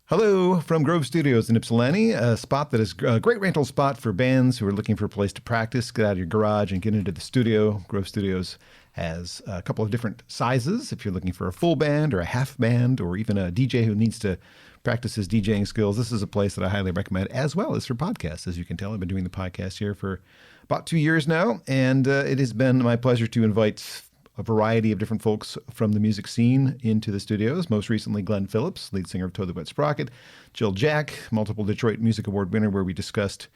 Hello from Grove Studios in Ypsilanti, a spot that is a great rental spot for bands who are looking for a place to practice, get out of your garage and get into the studio. Grove Studios has a couple of different sizes. If you're looking for a full band or a half band or even a DJ who needs to practice his DJing skills, this is a place that I highly recommend, as well as for podcasts. As you can tell, I've been doing the podcast here for about 2 years now, and it has been my pleasure to invite a variety of different folks from the music scene into the studios. Most recently, Glenn Phillips, lead singer of Toad the Wet Sprocket, Jill Jack, multiple Detroit Music Award winner, where we discussed,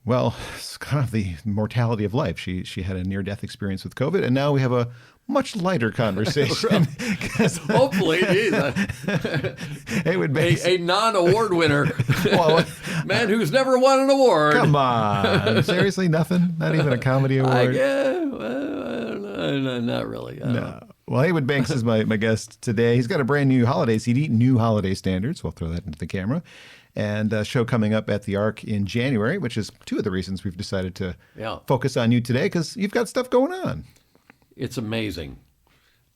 well, it's kind of the mortality of life. She had a near-death experience with COVID, and now we have a much lighter conversation. Hopefully it is. Heywood Banks. A non-award winner. Man who's never won an award. Come on. Seriously, nothing? Not even a comedy award? Not really. No. Well, Heywood Banks is my guest today. He's got a brand new holiday CD, New Holiday Standards. We'll throw that into the camera. And a show coming up at the Arc in January, which is two of the reasons we've decided to focus on you today, because you've got stuff going on. It's amazing.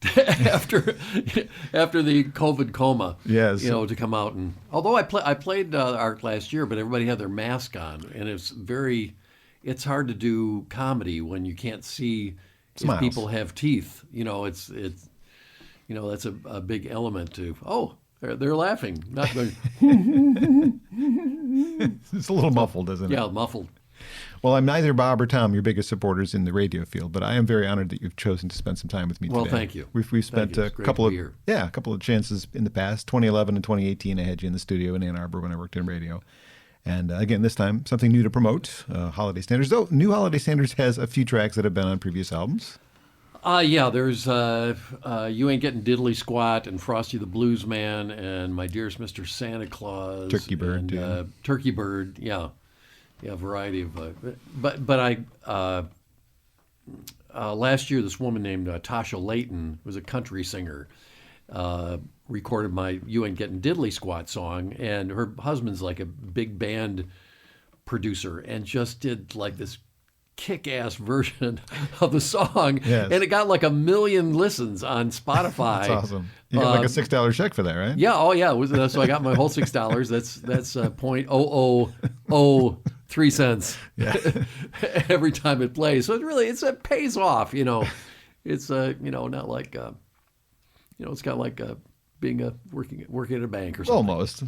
after the COVID coma, yes, to come out, and although I played Arc last year, but everybody had their mask on, and it's hard to do comedy when you can't see if people have teeth. It's that's a big element to they're laughing, not going. It's a little muffled, isn't it? Yeah, muffled. Well, I'm neither Bob or Tom, your biggest supporters in the radio field, but I am very honored that you've chosen to spend some time with me today. Well, thank you. We've spent a couple of chances in the past. 2011 and 2018, I had you in the studio in Ann Arbor when I worked in radio. And again, this time, something new to promote, Holiday Standards. Though New Holiday Standards has a few tracks that have been on previous albums. There's You Ain't Getting Diddly Squat and Frosty the Blues Man and My Dearest Mr. Santa Claus. Turkey Bird. And, Turkey Bird, yeah. Yeah, a variety of, but I last year this woman named Tasha Layton was a country singer, recorded my You Ain't Getting Diddly Squat song, and her husband's like a big band producer, and just did like this kick-ass version of the song, yes. And it got like 1 million listens on Spotify. That's awesome. You got like a $6 check for that, right? Yeah. Oh, yeah. So I got my whole $6. That's .0003 cents every time it plays. So it pays off. It's not like it's kind of like being working at a bank or something. Almost.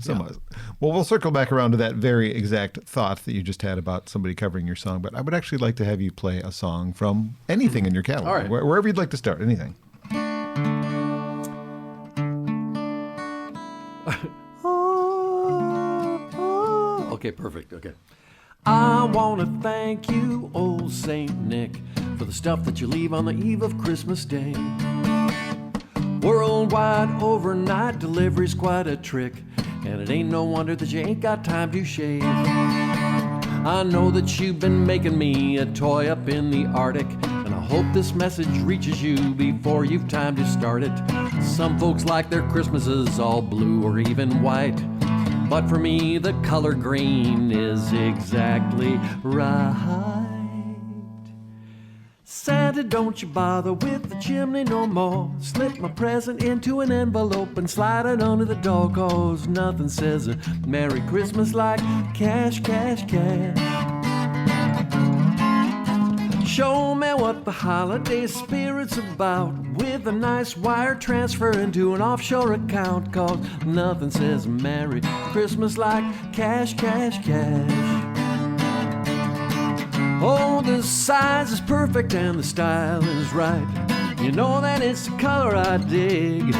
Well, we'll circle back around to that very exact thought that you just had about somebody covering your song, but I would actually like to have you play a song from anything in your catalog. All right. Wherever you'd like to start, anything. Okay, perfect. Okay. I want to thank you, old Saint Nick, for the stuff that you leave on the eve of Christmas Day. Worldwide overnight delivery's quite a trick, and it ain't no wonder that you ain't got time to shave. I know that you've been making me a toy up in the Arctic, and I hope this message reaches you before you've time to start it. Some folks like their Christmases all blue or even white, but for me the color green is exactly right. Santa, don't you bother with the chimney no more. Slip my present into an envelope and slide it under the door, 'cause nothing says a Merry Christmas like cash, cash, cash. Show me what the holiday spirit's about with a nice wire transfer into an offshore account, 'cause nothing says a Merry Christmas like cash, cash, cash. Oh, the size is perfect and the style is right. You know that it's the color I dig.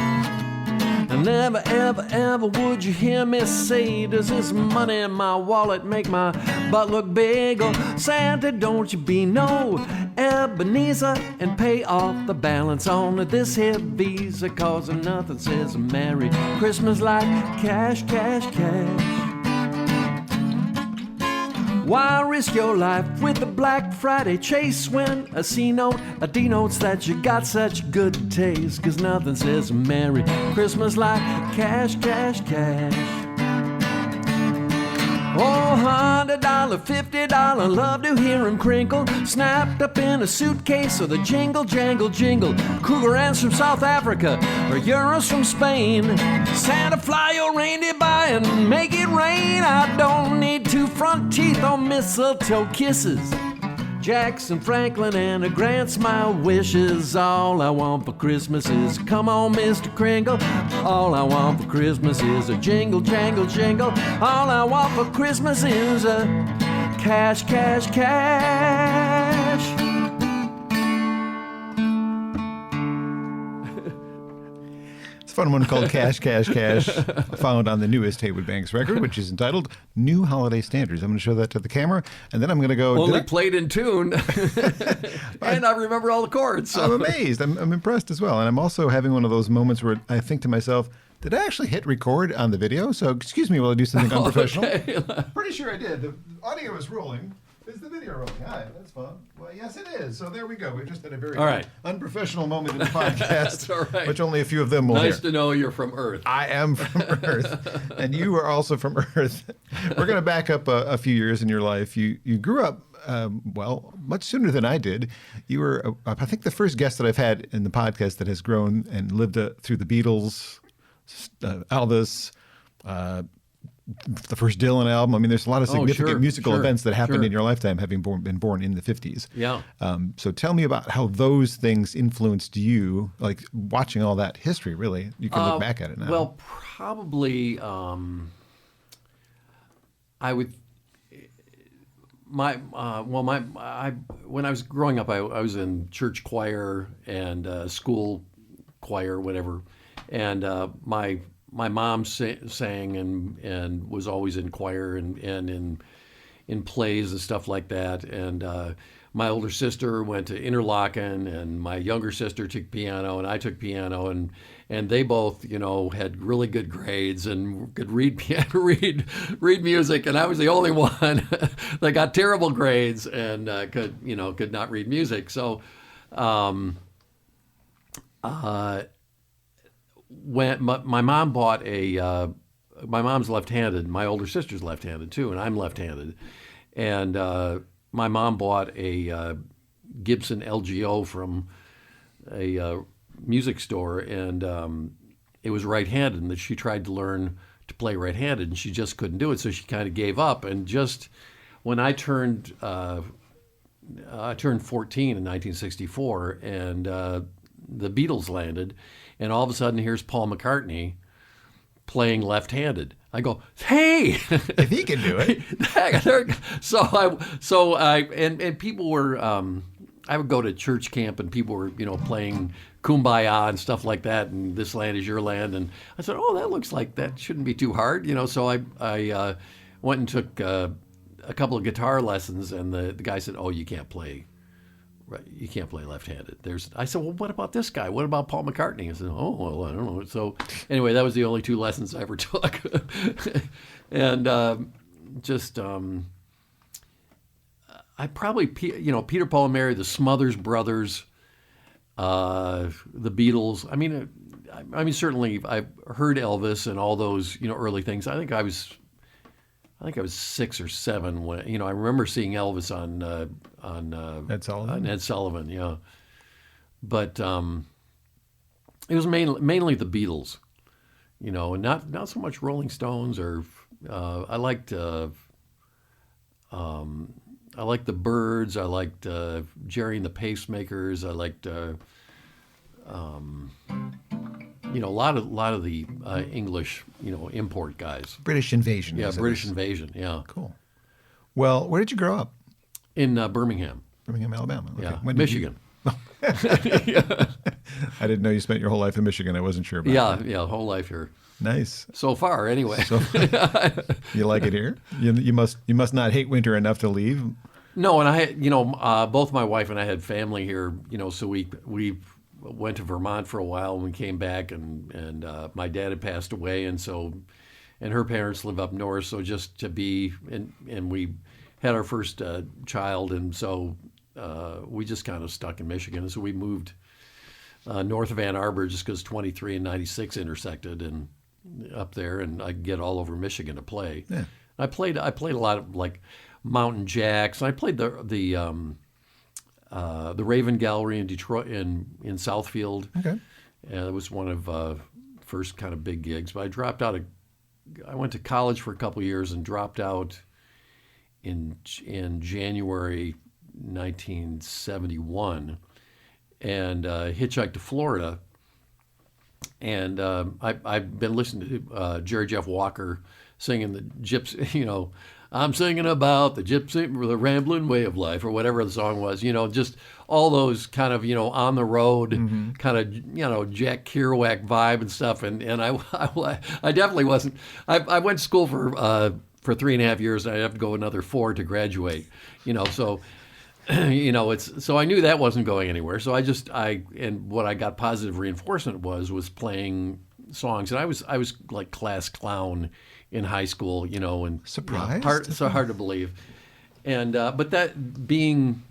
And never, ever, ever would you hear me say, does this money in my wallet make my butt look big? Oh, Santa, don't you be no Ebenezer and pay off the balance on this here Visa, 'cause nothing says a Merry Christmas like cash, cash, cash. Why risk your life with the Black Friday chase when a C note denotes that you got such good taste? 'Cause nothing says Merry Christmas like cash, cash, cash. Oh, $100, $50, love to hear him crinkle. Snapped up in a suitcase of the jingle, jangle, jingle. Cougar ants from South Africa or euros from Spain. Santa, fly your reindeer by and make it rain. I don't need two front teeth or mistletoe kisses. Jackson Franklin and a grand smile wishes. All I want for Christmas is, come on, Mr. Kringle. All I want for Christmas is a jingle, jangle, jingle. All I want for Christmas is a cash, cash, cash. It's a fun one called Cash, Cash, Cash, found on the newest Heywood Banks record, which is entitled New Holiday Standards. I'm going to show that to the camera, and then I'm going to go... Only played in tune, and I remember all the chords. So. I'm amazed. I'm impressed as well. And I'm also having one of those moments where I think to myself, did I actually hit record on the video? So excuse me while I do something unprofessional. Okay. Pretty sure I did. The audio is rolling. Is the video rolling? All right, that's fun. Well, yes, it is. So there we go. We've just had a very unprofessional moment in the podcast, that's all right. which only a few of them will hear. Nice to know you're from Earth. I am from Earth, and you are also from Earth. We're going to back up a few years in your life. You grew up, well, much sooner than I did. You were, I think, the first guest that I've had in the podcast that has grown and lived through the Beatles, Elvis, the first Dylan album. I mean, there's a lot of significant musical events that happened in your lifetime, having been born in the 50s. Yeah. So tell me about how those things influenced you, like watching all that history, really. You can look back at it now. Well, probably I would... when I was growing up, I was in church choir and school choir, whatever. And my mom sang and was always in choir and in plays and stuff like that. And my older sister went to Interlochen, and my younger sister took piano, and I took piano, and they both, had really good grades and could read read music, and I was the only one that got terrible grades and could not read music. So. When my mom bought my mom's left-handed, my older sister's left-handed too, and I'm left-handed, and my mom bought a Gibson LGO from a music store, and it was right-handed, and that she tried to learn to play right-handed, and she just couldn't do it, so she kind of gave up. And just when I turned 14 in 1964, and the Beatles landed. And all of a sudden, here's Paul McCartney playing left-handed. I go, hey, if he can do it. And people were. I would go to church camp, and people were, playing Kumbaya and stuff like that. And this land is your land. And I said, oh, that looks like that shouldn't be too hard, So I went and took a couple of guitar lessons, and the guy said, oh, you can't play. Right, you can't play left-handed. I said, well, what about this guy? What about Paul McCartney? I said, oh, well, I don't know. So anyway, that was the only 2 lessons I ever took. And I probably, Peter, Paul, and Mary, the Smothers Brothers, the Beatles. I mean, certainly I've heard Elvis and all those, early things. I think I was 6 or 7 when I remember seeing Elvis on Ed Sullivan. On Ed Sullivan, yeah. But it was mainly the Beatles, and not so much Rolling Stones or I liked the Byrds. I liked Jerry and the Pacemakers. I liked a lot of the English, import guys. British Invasion. Yeah, British Invasion. Yeah. Cool. Well, where did you grow up? In Birmingham. Birmingham, Alabama. Okay. Yeah. Michigan. I didn't know you spent your whole life in Michigan. I wasn't sure about that. Yeah, whole life here. Nice. So far, anyway. You like it here? You must not hate winter enough to leave. No, and I had, both my wife and I had family here. So we went to Vermont for a while and we came back, and my dad had passed away, and her parents live up north, so just to be, and we had our first child, and so we just kind of stuck in Michigan. And so we moved north of Ann Arbor just because 23 and 96 intersected, and up there, and I could get all over Michigan to play. Yeah. I played a lot of like Mountain Jacks. I played the Raven Gallery in Detroit in Southfield. Okay. It was one of first kind of big gigs. But I dropped out. I went to college for a couple of years and dropped out in January 1971, and hitchhiked to Florida. And I've been listening to Jerry Jeff Walker singing the gypsy, I'm singing about the gypsy, the rambling way of life, or whatever the song was, just all those kind of, on the road kind of, Jack Kerouac vibe and stuff. And I definitely wasn't, I went to school for 3.5 years, and I'd have to go another 4 to graduate, so, so I knew that wasn't going anywhere. So and what I got positive reinforcement was playing songs. And I was like class clown in high school, and surprised. So hard to believe. And but that being,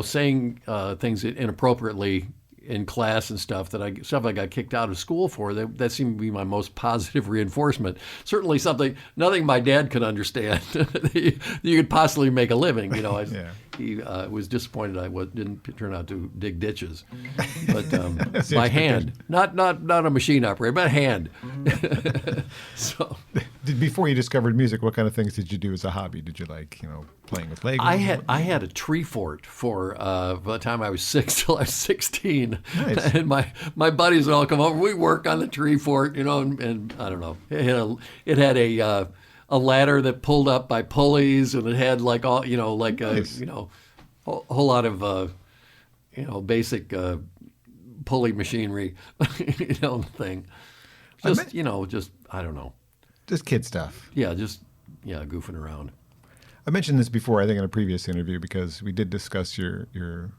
saying things inappropriately in class and stuff I got kicked out of school for, that seemed to be my most positive reinforcement. Certainly nothing my dad could understand. You could possibly make a living, He was disappointed I didn't turn out to dig ditches, but by hand, not a machine operator, but hand. So, before you discovered music, what kind of things did you do as a hobby? Did you like, playing with Legos? I had a tree fort for by the time I was 6 till I was 16, nice. And my buddies would all come over. We work on the tree fort, and I don't know. It had a ladder that pulled up by pulleys, and it had like all nice. A whole lot of basic pulley machinery, thing. Just I don't know. Just kid stuff. Yeah, goofing around. I mentioned this before, I think, in a previous interview, because we did discuss your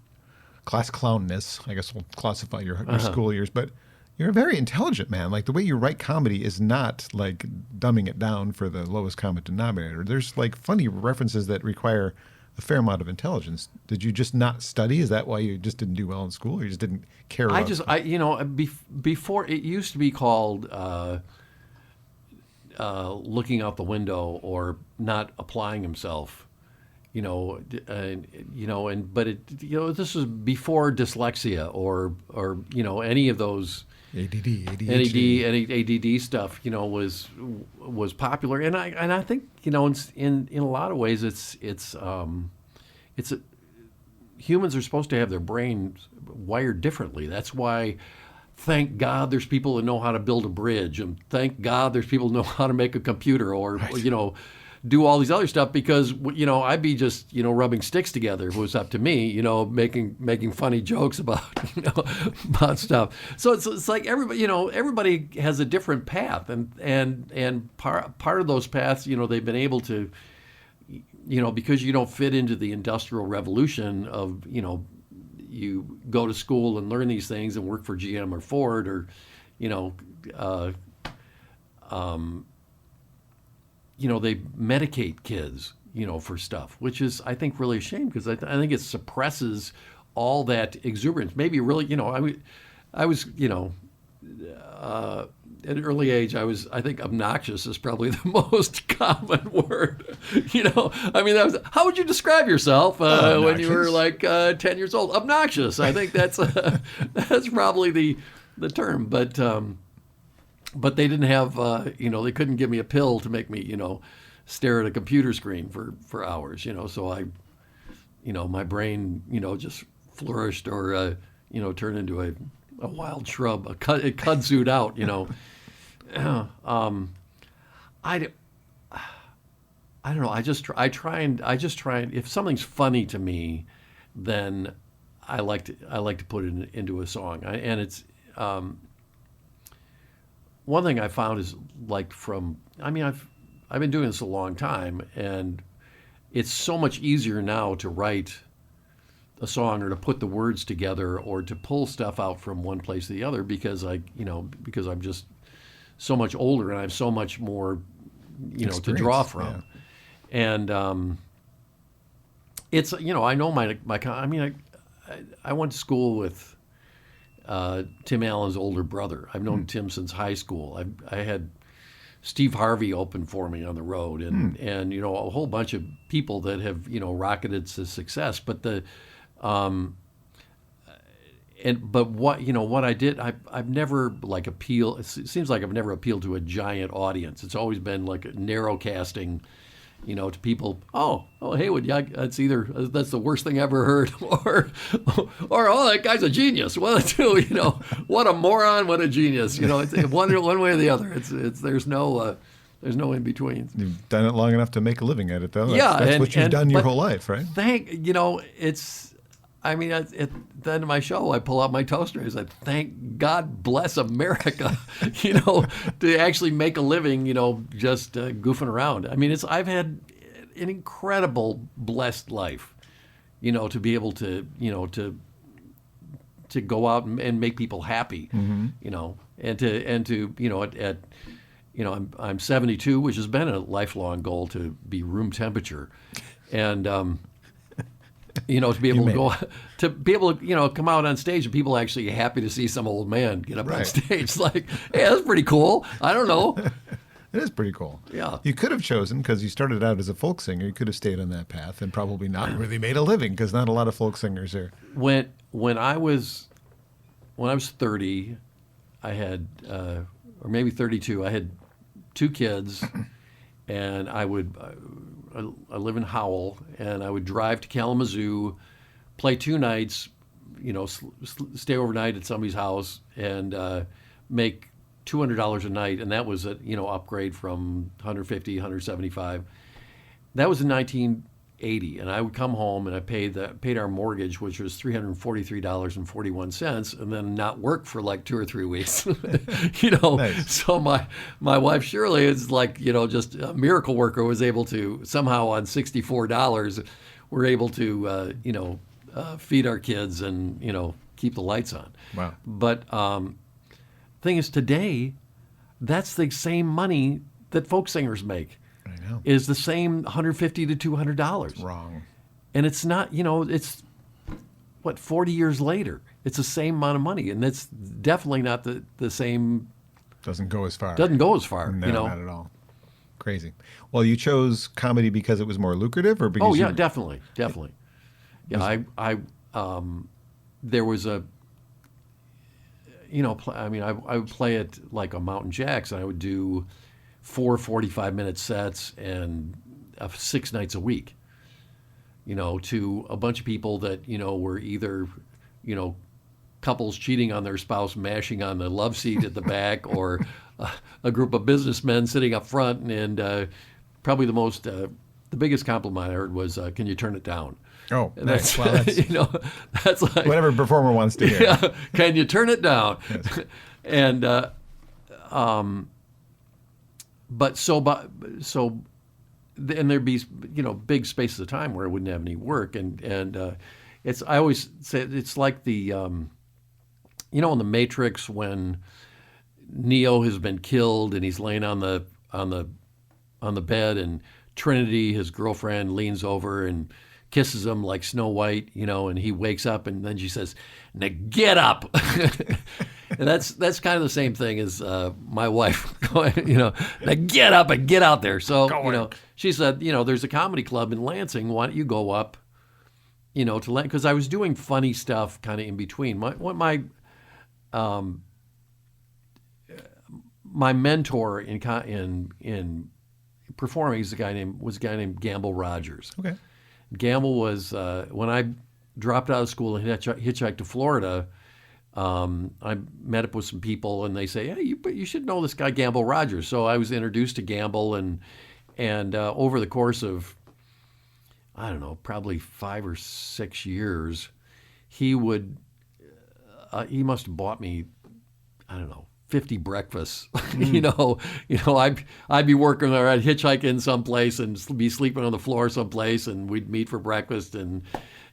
class clownness. I guess we'll classify your school years, but you're a very intelligent man. Like, the way you write comedy is not like dumbing it down for the lowest common denominator. There's like funny references that require a fair amount of intelligence. Did you just not study? Is that why you just didn't do well in school, or you just didn't care about it? Before it used to be called looking out the window or not applying himself, but this was before dyslexia or any of those ADD stuff, was popular, and I think in a lot of ways it's humans are supposed to have their brains wired differently. That's why. Thank God there's people that know how to build a bridge, and thank God there's people who know how to make a computer, or right. Do all these other stuff, because I'd be just rubbing sticks together if it was up to me, making funny jokes about about stuff. So it's like everybody has a different path, and part of those paths they've been able to because you don't fit into the Industrial Revolution of you go to school and learn these things and work for GM or Ford, or they medicate kids for stuff, which is, I think, really a shame, because I think it suppresses all that exuberance. Maybe really I was at an early age, I think obnoxious is probably the most common word. That was, how would you describe yourself when you were like 10 years old? Obnoxious. I think that's probably the term. But they didn't have, they couldn't give me a pill to make me, stare at a computer screen for hours. So I, my brain, just flourished or, turned into a wild shrub, it kudzued out, I don't know. I just try and if something's funny to me, then I like to put it into a song. And it's one thing I found is like I've been doing this a long time, and it's so much easier now to write a song or to put the words together or to pull stuff out from one place to the other, because because I'm just so much older and I have so much more, to draw from. Yeah. And it's, I know I went to school with Tim Allen's older brother. I've known Tim since high school. I had Steve Harvey opened for me on the road, and you know, a whole bunch of people that have, you know, rocketed to success. But but what, you know, what I did, I've never like it seems like I've never appealed to a giant audience. It's always been like a narrow casting, you know, to people. Oh, Heywood, yeah, that's the worst thing I ever heard, or oh, that guy's a genius. One of the two, you know, what a moron, what a genius. You know, it's one way or the other. There's no in between. You've done it long enough to make a living at it, though. That's what you've done your whole life, right? You know, I mean, at the end of my show, I pull out my toaster. I said, "Thank God, bless America," you know, to actually make a living, you know, just goofing around. I mean, I've had an incredible, blessed life, you know, to be able to, you know, to go out and make people happy, you know, and to you know, you know, I'm 72, which has been a lifelong goal to be room temperature, and you know, to be able to you know, come out on stage and people actually happy to see some old man get up on stage. It's like, hey, that's pretty cool. I don't know. It is pretty cool. Yeah. You could have chosen, because you started out as a folk singer, you could have stayed on that path and probably not really made a living, because not a lot of folk singers are. When I was 30, I had, or maybe 32, I had 2 kids, and I live in Howell, and I would drive to Kalamazoo, play 2 nights, you know, stay overnight at somebody's house, and make $200 a night, and that was a, you know, upgrade from 150, 175. That was in 1980, and I would come home and I paid our mortgage, which was $343.41, and then not work for like 2 or 3 weeks. You know, nice. So my wife Shirley is like, you know, just a miracle worker, was able to somehow on $64, we're able to you know, feed our kids and, you know, keep the lights on. Wow. But thing is, today, that's the same money that folk singers make. I know. Is the same $150 to $200. Wrong. And it's not, you know, it's, 40 years later, it's the same amount of money. And it's definitely not the same. Doesn't go as far. No, you know? Not at all. Crazy. Well, you chose comedy because it was more lucrative, or because Oh, yeah, definitely. Yeah, there was a, you know, I mean, I would play at like a Mountain Jacks, and I would do 4 45-minute sets and 6 nights a week, you know, to a bunch of people that, you know, were either, you know, couples cheating on their spouse, mashing on the love seat at the back, or a group of businessmen sitting up front. And probably the biggest compliment I heard was, "Can you turn it down?" Oh, nice. Well, that's, you know, that's like whatever performer wants to hear. Yeah, can you turn it down? Yes. And and there'd be, you know, big spaces of time where I wouldn't have any work, and I always say it's like the you know, in the Matrix, when Neo has been killed and he's laying on the bed, and Trinity, his girlfriend, leans over and kisses him like Snow White, you know, and he wakes up, and then she says, "Now get up." And that's kind of the same thing as my wife going, you know, "Now get up and get out there." So, you know, she said, you know, there's a comedy club in Lansing. Why don't you go up, you know, to because I was doing funny stuff kind of in between. My mentor in performing was a guy named Gamble Rogers. Okay. Gamble was, when I dropped out of school and hitchhiked to Florida, I met up with some people, and they say, "Hey, you should know this guy Gamble Rogers." So I was introduced to Gamble, and over the course of, I don't know, probably 5 or 6 years, he must have bought me, I don't know, 50 breakfasts. you know, I'd be working, or I'd hitchhike in someplace and be sleeping on the floor someplace, and we'd meet for breakfast, and,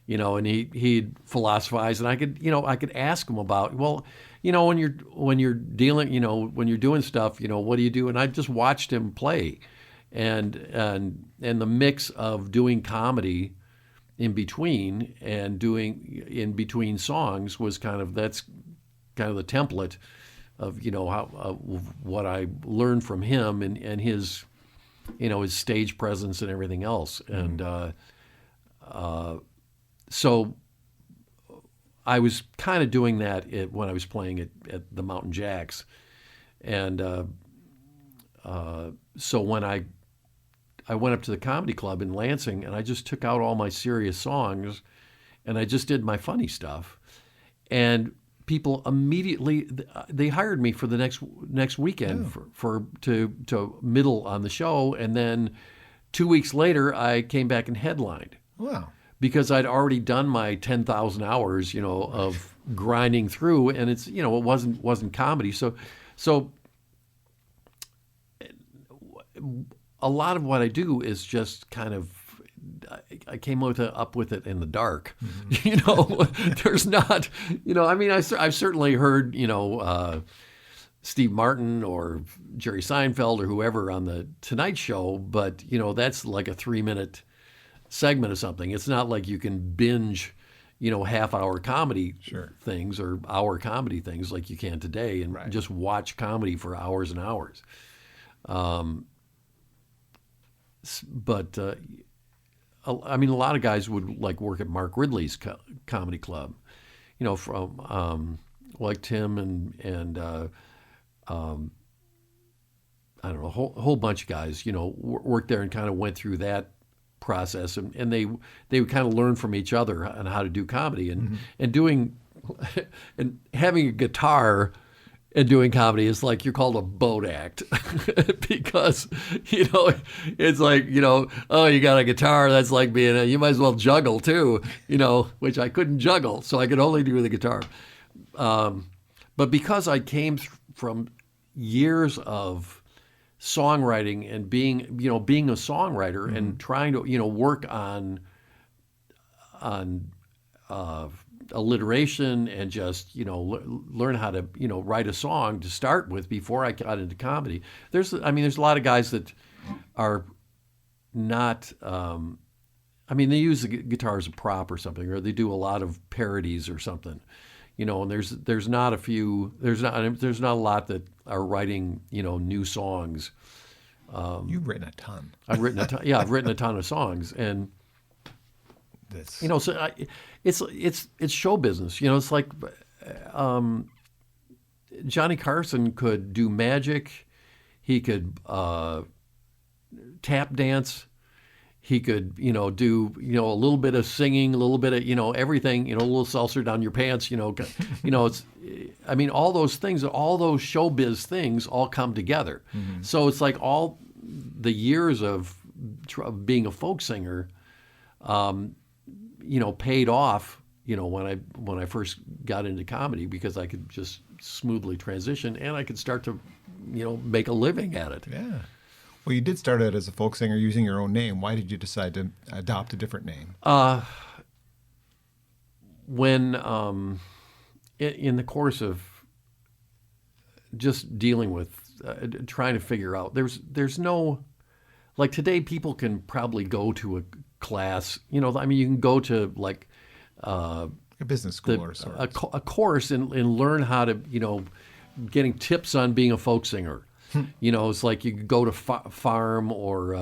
you know, and he'd philosophize, and I could ask him about, well, you know, when you're dealing, you know, when you're doing stuff, you know, what do you do? And I just watched him play, and the mix of doing comedy in between and doing in between songs was that's kind of the template how what I learned from him and his his stage presence and everything else. And so I was kind of doing that when I was playing at the Mountain Jacks. And so when I went up to the comedy club in Lansing, and I just took out all my serious songs and I just did my funny stuff. And people immediately, they hired me for the next weekend to middle on the show. And then 2 weeks later, I came back and headlined. Wow. Because I'd already done my 10,000 hours, of grinding through, and it's, it wasn't comedy. So a lot of what I do is just kind of, I came up with it in the dark. Mm-hmm. There's not, I've certainly heard, Steve Martin or Jerry Seinfeld or whoever on the Tonight Show, but, that's like a 3-minute segment of something. It's not like you can binge, half-hour comedy things or hour comedy things like you can today and just watch comedy for hours and hours. But a lot of guys would like work at Mark Ridley's comedy club, from like Tim and I don't know, a whole bunch of guys, worked there and kind of went through that process, and they would kind of learn from each other on how to do comedy and doing and having a guitar and doing comedy is like you're called a boat act because it's like oh, you got a guitar, that's like being you might as well juggle too, which I couldn't juggle, so I could only do the guitar. But because I came from years of songwriting and being a songwriter and trying to work on alliteration and just learn how to write a song to start with before I got into comedy. There's a lot of guys that are not they use the guitar as a prop or something, or they do a lot of parodies or something, and there's not a lot that are writing new songs. You've written a ton. I've written a ton of songs, and so it's show business. It's like Johnny Carson could do magic, he could tap dance, he could do a little bit of singing, a little bit of everything, a little seltzer down your pants, it's all those things, all those showbiz things all come together. Mm-hmm. So it's like all the years of being a folk singer paid off, when I first got into comedy, because I could just smoothly transition and I could start to, make a living at it. Yeah. Well, you did start out as a folk singer using your own name. Why did you decide to adopt a different name? When in the course of just dealing with trying to figure out, there's no, like today people can probably go to a class, you can go to like a business school or sort of. A course and learn how to, getting tips on being a folk singer. It's like you could go to farm or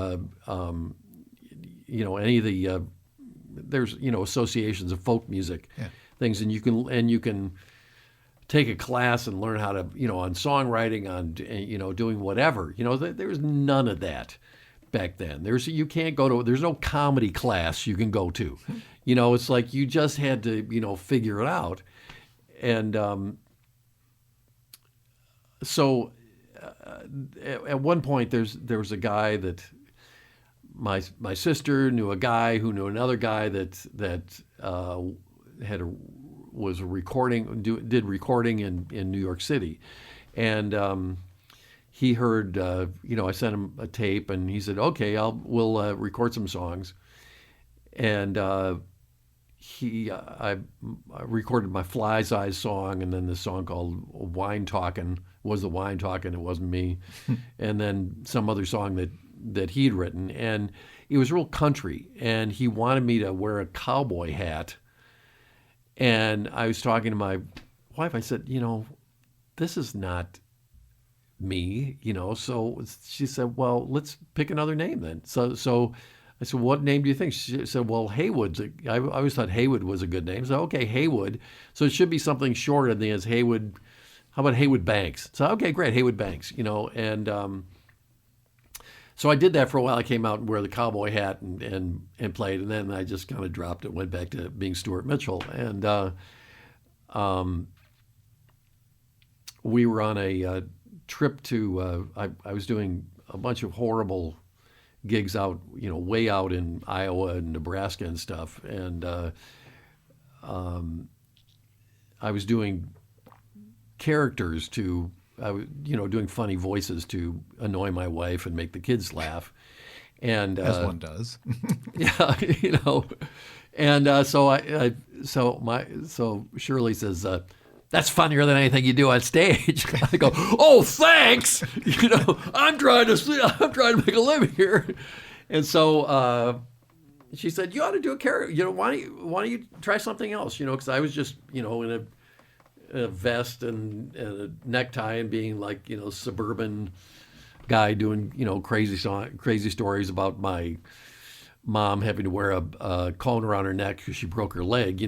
any of the there's associations of folk music things, and you can take a class and learn how to on songwriting, on doing whatever. There's none of that back then. There's no comedy class you can go to. It's like you just had to figure it out. And so at one point there was a guy that my sister knew, a guy who knew another guy that was recording, did recording in New York City, and he heard I sent him a tape, and he said, okay, we'll record some songs, and I recorded my Fly's Eyes song, and then this song called Wine Talkin' was the Wine Talkin', it wasn't me, and then some other song that he'd written, and it was real country, and he wanted me to wear a cowboy hat. And I was talking to my wife, I said, this is not me, So she said, well, let's pick another name then. So I said, what name do you think? She said, well, Heywood. I always thought Heywood was a good name. So, okay, Heywood. So it should be something shorter than as Heywood. How about Heywood Banks? So, okay, great, Heywood Banks, and so I did that for a while. I came out and wear the cowboy hat and played, and then I just kind of dropped it, went back to being Stuart Mitchell. And we were on a trip to, I was doing a bunch of horrible gigs out, way out in Iowa and Nebraska and stuff. And I was doing characters doing funny voices to annoy my wife and make the kids laugh. And as one does. Yeah, And so Shirley says, that's funnier than anything you do on stage. I go, oh, thanks. I'm trying to make a living here. And so she said, you ought to do a character. Why don't you try something else? Because I was just, in a vest and a necktie and being like, suburban guy doing, crazy stories about my mom having to wear a cone around her neck because she broke her leg,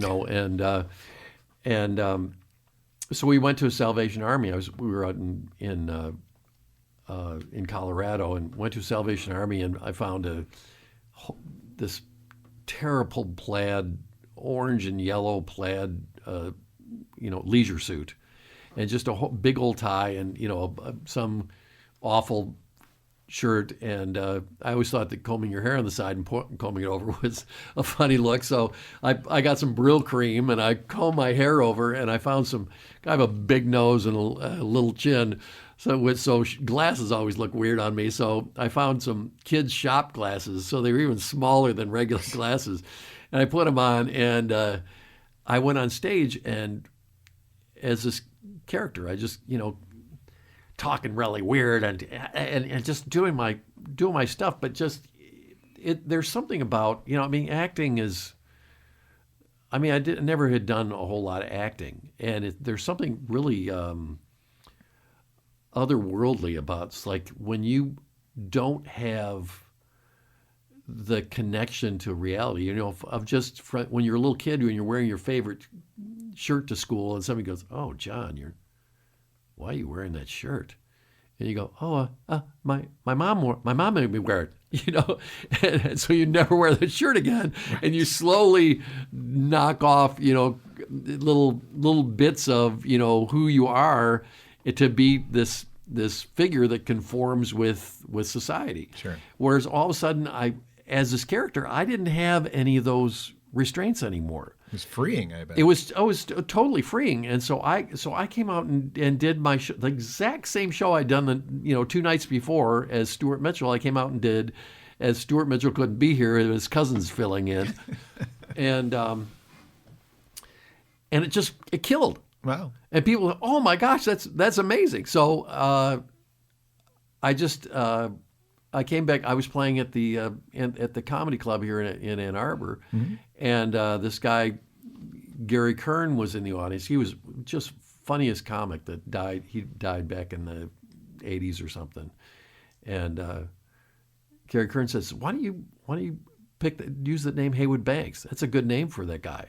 so we went to a Salvation Army. We were out in Colorado and went to a Salvation Army, and I found this terrible plaid, orange and yellow plaid, leisure suit, and just a big old tie, and some awful shirt. And I always thought that combing your hair on the side and combing it over was a funny look. So I got some Brill cream and I combed my hair over, and I found I have a big nose and a little chin. So glasses always look weird on me. So I found some kids' shop glasses. So they were even smaller than regular glasses. And I put them on, and I went on stage, and as this character, I just, talking really weird and just doing my stuff, but just there's something about, acting is, I never had done a whole lot of acting, and there's something really otherworldly about it's like when you don't have the connection to reality, of just when you're a little kid, when you're wearing your favorite shirt to school, and somebody goes, "Oh, John, why are you wearing that shirt?" And you go, "Oh, my mom made me wear it," and so you never wear that shirt again, and you slowly knock off, little bits of, who you are, to be this figure that conforms with society. Sure. Whereas all of a sudden, as this character, I didn't have any of those restraints anymore. It was freeing, I bet. It was totally freeing, and so I came out and did my the exact same show I'd done the 2 nights before as Stuart Mitchell. I came out and did, as Stuart Mitchell couldn't be here, his cousin's filling in, and it killed. Wow! And people were, oh my gosh, that's amazing. So I came back. I was playing at the comedy club here in Ann Arbor, mm-hmm. and this guy Gary Kern was in the audience. He was just funniest comic that died. He died back in the 80s or something. And Gary Kern says, "Why don't you use the name Heywood Banks? That's a good name for that guy."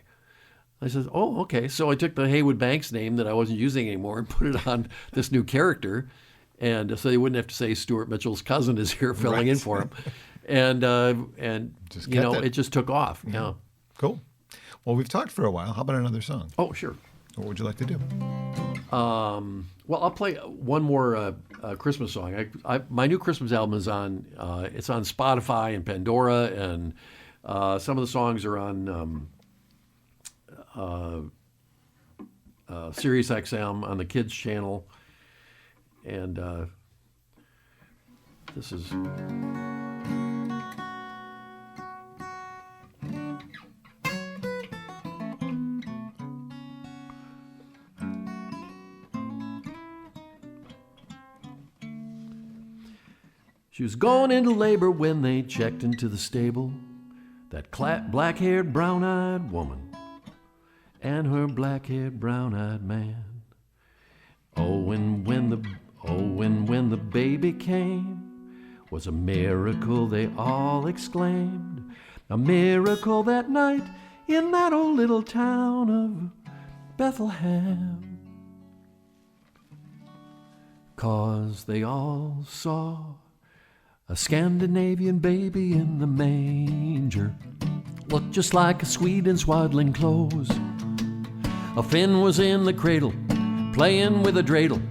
I said, "Oh, okay." So I took the Heywood Banks name that I wasn't using anymore and put it on this new character. And so they wouldn't have to say Stuart Mitchell's cousin is here filling in for him. And just it just took off. Mm-hmm. Yeah. Cool. Well, we've talked for a while. How about another song? Oh, sure. What would you like to do? Well, I'll play one more Christmas song. My new Christmas album is on. It's on Spotify and Pandora, and some of the songs are on Sirius XM on the kids channel. And this is... She was going into labor when they checked into the stable. That black-haired, brown-eyed woman and her black-haired, brown-eyed man. when the baby came, was a miracle, they all exclaimed. A miracle that night in that old little town of Bethlehem. 'Cause they all saw a Scandinavian baby in the manger, looked just like a Swede in swaddling clothes. A Finn was in the cradle, playing with a dreidel,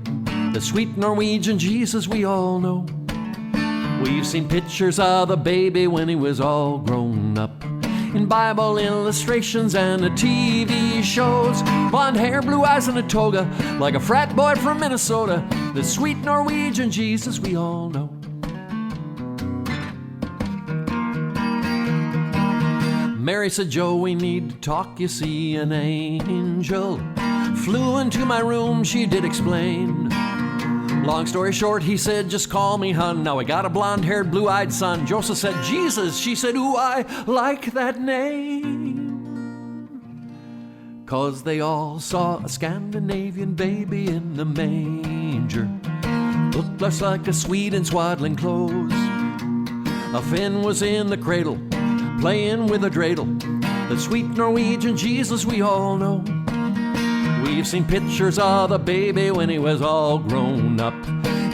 the sweet Norwegian Jesus we all know. We've seen pictures of the baby when he was all grown up, in Bible illustrations and the TV shows. Blonde hair, blue eyes, and a toga, like a frat boy from Minnesota, the sweet Norwegian Jesus we all know. Mary said, Joe, we need to talk, you see. An angel flew into my room, she did explain. Long story short, he said, just call me hun. Now I got a blonde-haired, blue-eyed son. Joseph said, Jesus. She said, ooh, I like that name. 'Cause they all saw a Scandinavian baby in the manger, looked just like a Swede in swaddling clothes. A Finn was in the cradle, playing with a dreidel, the sweet Norwegian Jesus we all know. We've seen pictures of the baby when he was all grown up,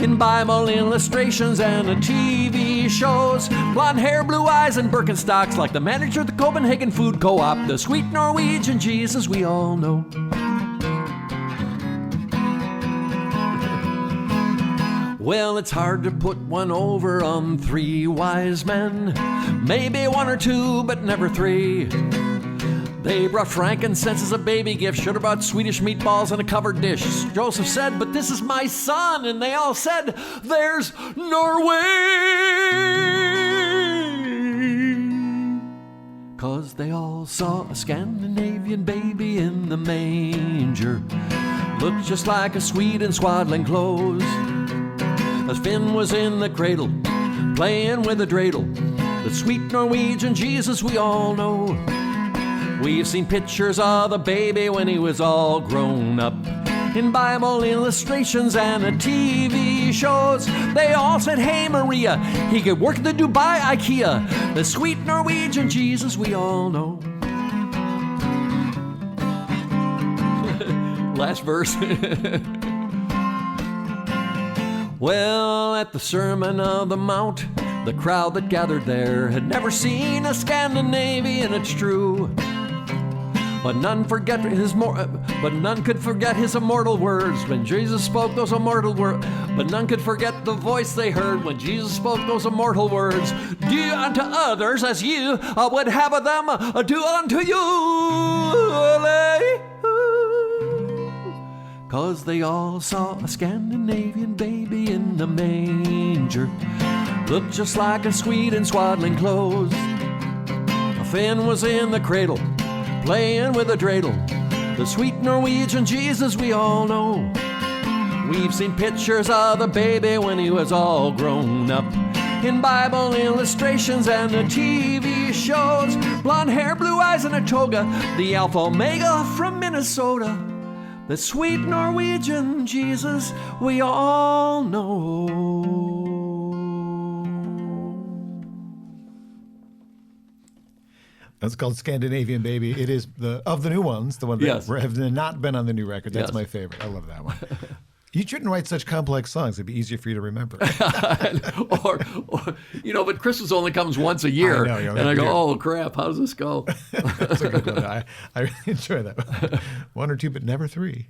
in Bible illustrations and the TV shows. Blonde hair, blue eyes, and Birkenstocks, like the manager of the Copenhagen Food Co-op, the sweet Norwegian Jesus we all know. Well, it's hard to put one over on three wise men, maybe one or two, but never three. They brought frankincense as a baby gift, should have brought Swedish meatballs in a covered dish. Joseph said, but this is my son, and they all said, there's Norway. 'Cause they all saw a Scandinavian baby in the manger, looked just like a Swede in swaddling clothes. As Finn was in the cradle, playing with a dreidel, the sweet Norwegian Jesus we all know. We've seen pictures of the baby when he was all grown up, in Bible illustrations and the TV shows. They all said, hey Maria, he could work at the Dubai IKEA, the sweet Norwegian Jesus we all know. Last verse. Well, at the Sermon on the Mount, the crowd that gathered there had never seen a Scandinavian, it's true. But none could forget his immortal words when Jesus spoke those immortal words. But none could forget the voice they heard when Jesus spoke those immortal words. Do unto others as you would have them do unto you. 'Cause they all saw a Scandinavian baby in the manger, looked just like a Swede in swaddling clothes. A Finn was in the cradle, playing with a dreidel, the sweet Norwegian Jesus we all know. We've seen pictures of the baby when he was all grown up, in Bible illustrations and the TV shows. Blonde hair, blue eyes, and a toga, the Alpha Omega from Minnesota, the sweet Norwegian Jesus we all know. That's called Scandinavian Baby. It is of the new ones, the one that Yes. have not been on the new record. That's Yes. my favorite. I love that one. You shouldn't write such complex songs. It'd be easier for you to remember. or, but Christmas only comes once a year. I know, and I go, oh, crap, how does this go? That's a good one. I really enjoy that one. One or two, but never three.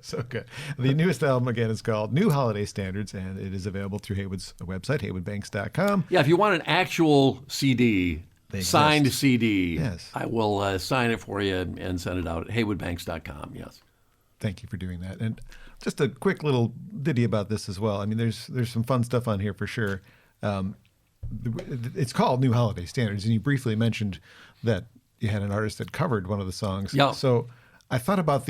So good. The newest album, again, is called New Holiday Standards, and it is available through Heywood's website, heywoodbanks.com. Yeah, if you want an actual CD, signed CD, Yes. I will sign it for you and send it out at heywoodbanks.com, yes. Thank you for doing that. And just a quick little ditty about this as well. I mean, there's some fun stuff on here for sure. It's called New Holiday Standards, and you briefly mentioned that you had an artist that covered one of the songs. Yeah. So I thought about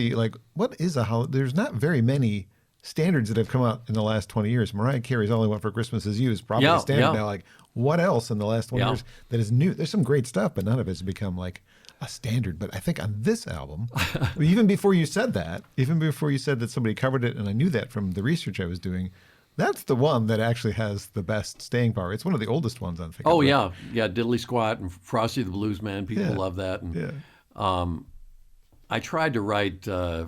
what is a holiday? There's not very many standards that have come out in the last 20 years. Mariah Carey's All I Want for Christmas Is You is probably a standard now. Like, what else in the last 20 years that is new? There's some great stuff, but none of it's become like a standard, but I think on this album, even before you said that, somebody covered it, and I knew that from the research I was doing, that's the one that actually has the best staying power. It's one of the oldest ones, I'm thinking. Oh, yeah. Yeah, Diddley Squat and Frosty the Blues Man. People love that. And, I tried to write, I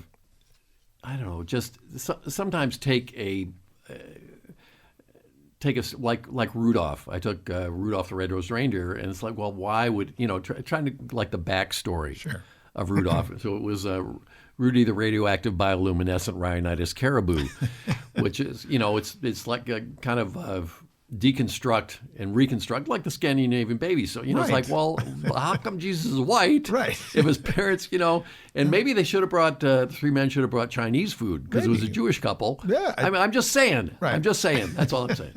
don't know, just sometimes take like Rudolph. I took Rudolph the Red-Nosed Reindeer, and it's like, well, why would, trying to, like, the backstory of Rudolph. So it was Rudy the radioactive bioluminescent Rhinitis caribou, which is, it's like a kind of deconstruct and reconstruct like the Scandinavian baby. So, it's like, well, how come Jesus is white? Right. If his parents, and maybe they should have brought, the three men should have brought Chinese food because it was a Jewish couple. Yeah. I'm just saying. Right. I'm just saying. That's all I'm saying.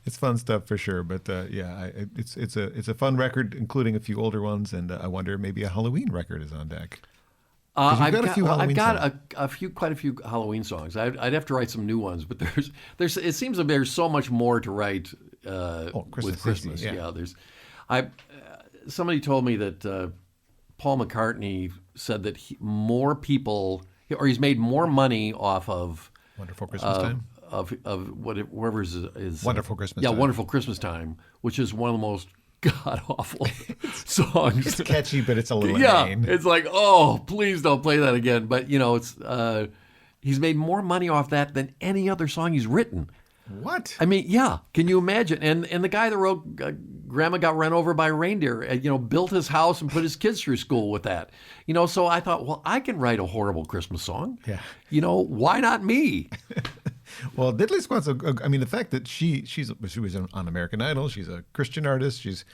It's fun stuff for sure. But it's a fun record, including a few older ones. And I wonder maybe a Halloween record is on deck. I've got quite a few Halloween songs. I'd have to write some new ones, but there's. It seems that there's so much more to write with Christmas. Yeah, somebody told me that Paul McCartney said that he's made more money off of Wonderful Christmas Time. Of whatever is Wonderful Christmas Time. Yeah, Wonderful Christmas Time, which is one of the most god-awful songs. It's catchy, but it's a little inane. It's like, oh, please don't play that again. But, it's he's made more money off that than any other song he's written. What? I mean, yeah. Can you imagine? And the guy that wrote Grandma Got Run Over by a Reindeer, built his house and put his kids through school with that. So I thought, well, I can write a horrible Christmas song. Yeah. Why not me? Well, Diddley Squat's the fact that she was on American Idol, she's a Christian artist, she's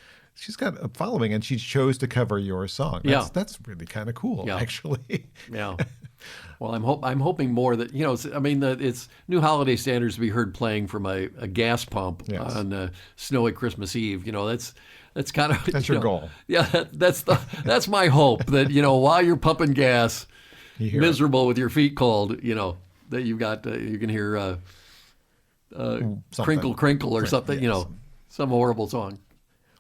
got a following, and she chose to cover your song. That's really kind of cool, actually. Yeah. Well, I'm hoping more that it's new holiday standards to be heard playing from a gas pump on snowy Christmas Eve. That's kind of your goal. Yeah, that's my hope that while you're pumping gas, miserable with your feet cold, that you've got you can hear Crinkle Crinkle or something, some horrible song.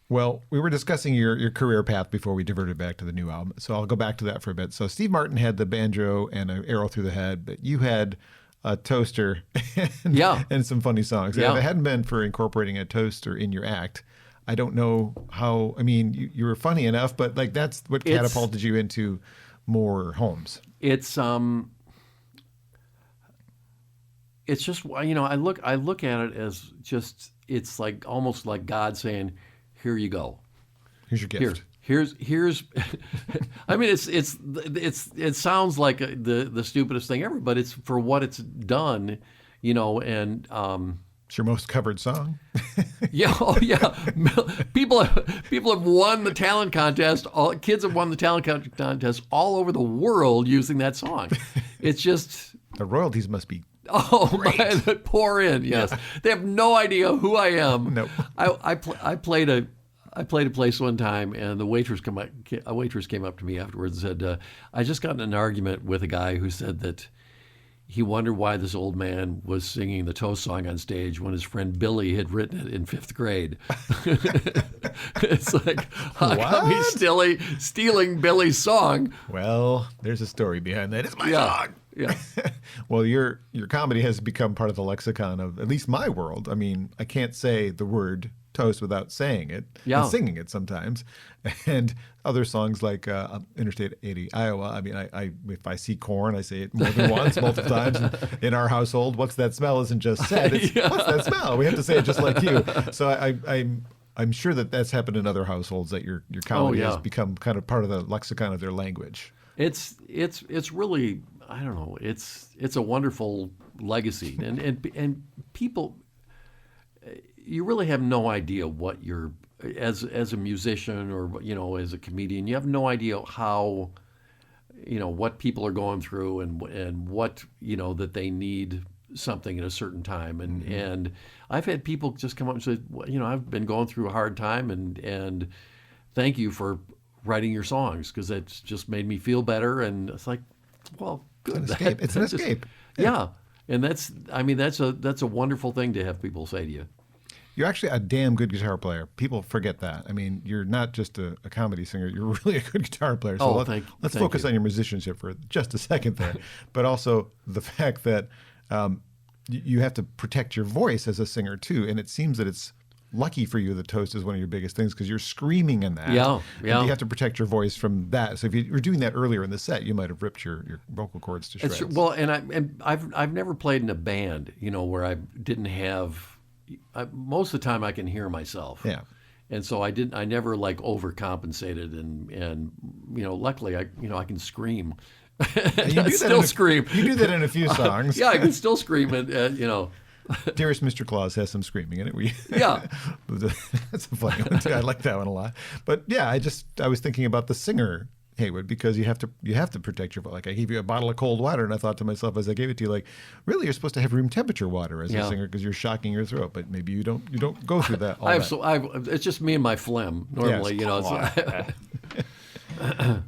Well, we were discussing your career path before we diverted back to the new album, so I'll go back to that for a bit. So Steve Martin had the banjo and an arrow through the head, but you had a toaster and some funny songs. Yeah. If it hadn't been for incorporating a toaster in your act, I don't know how. I mean, you were funny enough, but like that's what catapulted you into more homes. It's just, I look at it as just, it's like almost like God saying, here you go. Here's your gift. Here's I mean, it sounds like the stupidest thing ever, but it's for what it's done, and it's your most covered song. Yeah, oh yeah. People have won the talent contest. Kids have won the talent contest all over the world using that song. It's just the royalties must be. Oh, man, pour in. Yes, they have no idea who I am. Nope. I played a place one time, and a waitress came up to me afterwards and said, "I just got in an argument with a guy who said that he wondered why this old man was singing the Toast song on stage when his friend Billy had written it in 5th grade." It's like, how come he's stealing Billy's song? Well, there's a story behind that. It's my song. Yeah. Well, your comedy has become part of the lexicon of at least my world. I mean, I can't say the word toast without saying it and singing it sometimes. And other songs like Interstate 80, Iowa. I mean, I if I see corn, I say it more than once, multiple times. In our household, what's that smell isn't just said. It's, what's that smell? We have to say it just like you. So I'm sure that's happened in other households, that your comedy has become kind of part of the lexicon of their language. It's really, I don't know. It's a wonderful legacy, and people, you really have no idea what you're, as a musician or as a comedian, you have no idea how, what people are going through and what that they need something at a certain time, and I've had people just come up and say, well, I've been going through a hard time, and thank you for writing your songs, because it's just made me feel better. And it's like, well, good. It's an escape. Yeah. And that's a wonderful thing to have people say to you. You're actually a damn good guitar player. People forget that. I mean, you're not just a comedy singer. You're really a good guitar player. So let's focus on your musicianship for just a second there. But also the fact that you have to protect your voice as a singer too. And it seems that it's lucky for you that Toast is one of your biggest things because you're screaming in that. Yeah. And you have to protect your voice from that. So if you were doing that earlier in the set, you might have ripped your vocal cords to shreds. Well, and I've never played in a band, where I didn't have. Most of the time I can hear myself. Yeah. And so I never like overcompensated and luckily I can scream. Scream. You do that in a few songs. Yeah, I can still scream and Dearest Mr. Claus has some screaming in it. Yeah. That's a funny one too. I like that one a lot. But yeah, I was thinking about the singer, Heywood, because you have to protect your, like I gave you a bottle of cold water and I thought to myself as I gave it to you, like, really you're supposed to have room temperature water as a singer because you're shocking your throat, but maybe you don't go through that it's just me and my phlegm normally, Yes.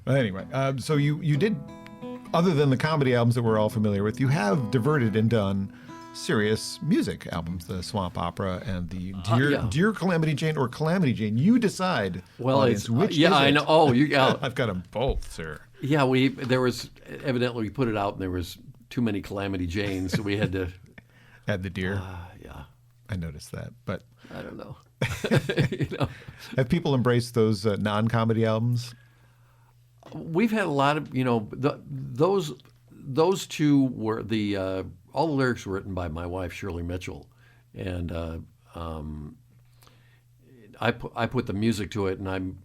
But anyway, so you did, other than the comedy albums that we're all familiar with, you have diverted and done serious music albums, the Swamp Opera and the Dear Calamity Jane or Calamity Jane. You decide. Well, audience, which is I it? know. Oh, I've got them both, sir. Yeah, there was evidently we put it out and there was too many Calamity Janes, so we had to add the deer. Yeah, I noticed that, but I don't know. Have people embraced those non-comedy albums? We've had a lot of those two were the. All the lyrics were written by my wife, Stuart Mitchell, and I put the music to it, and I'm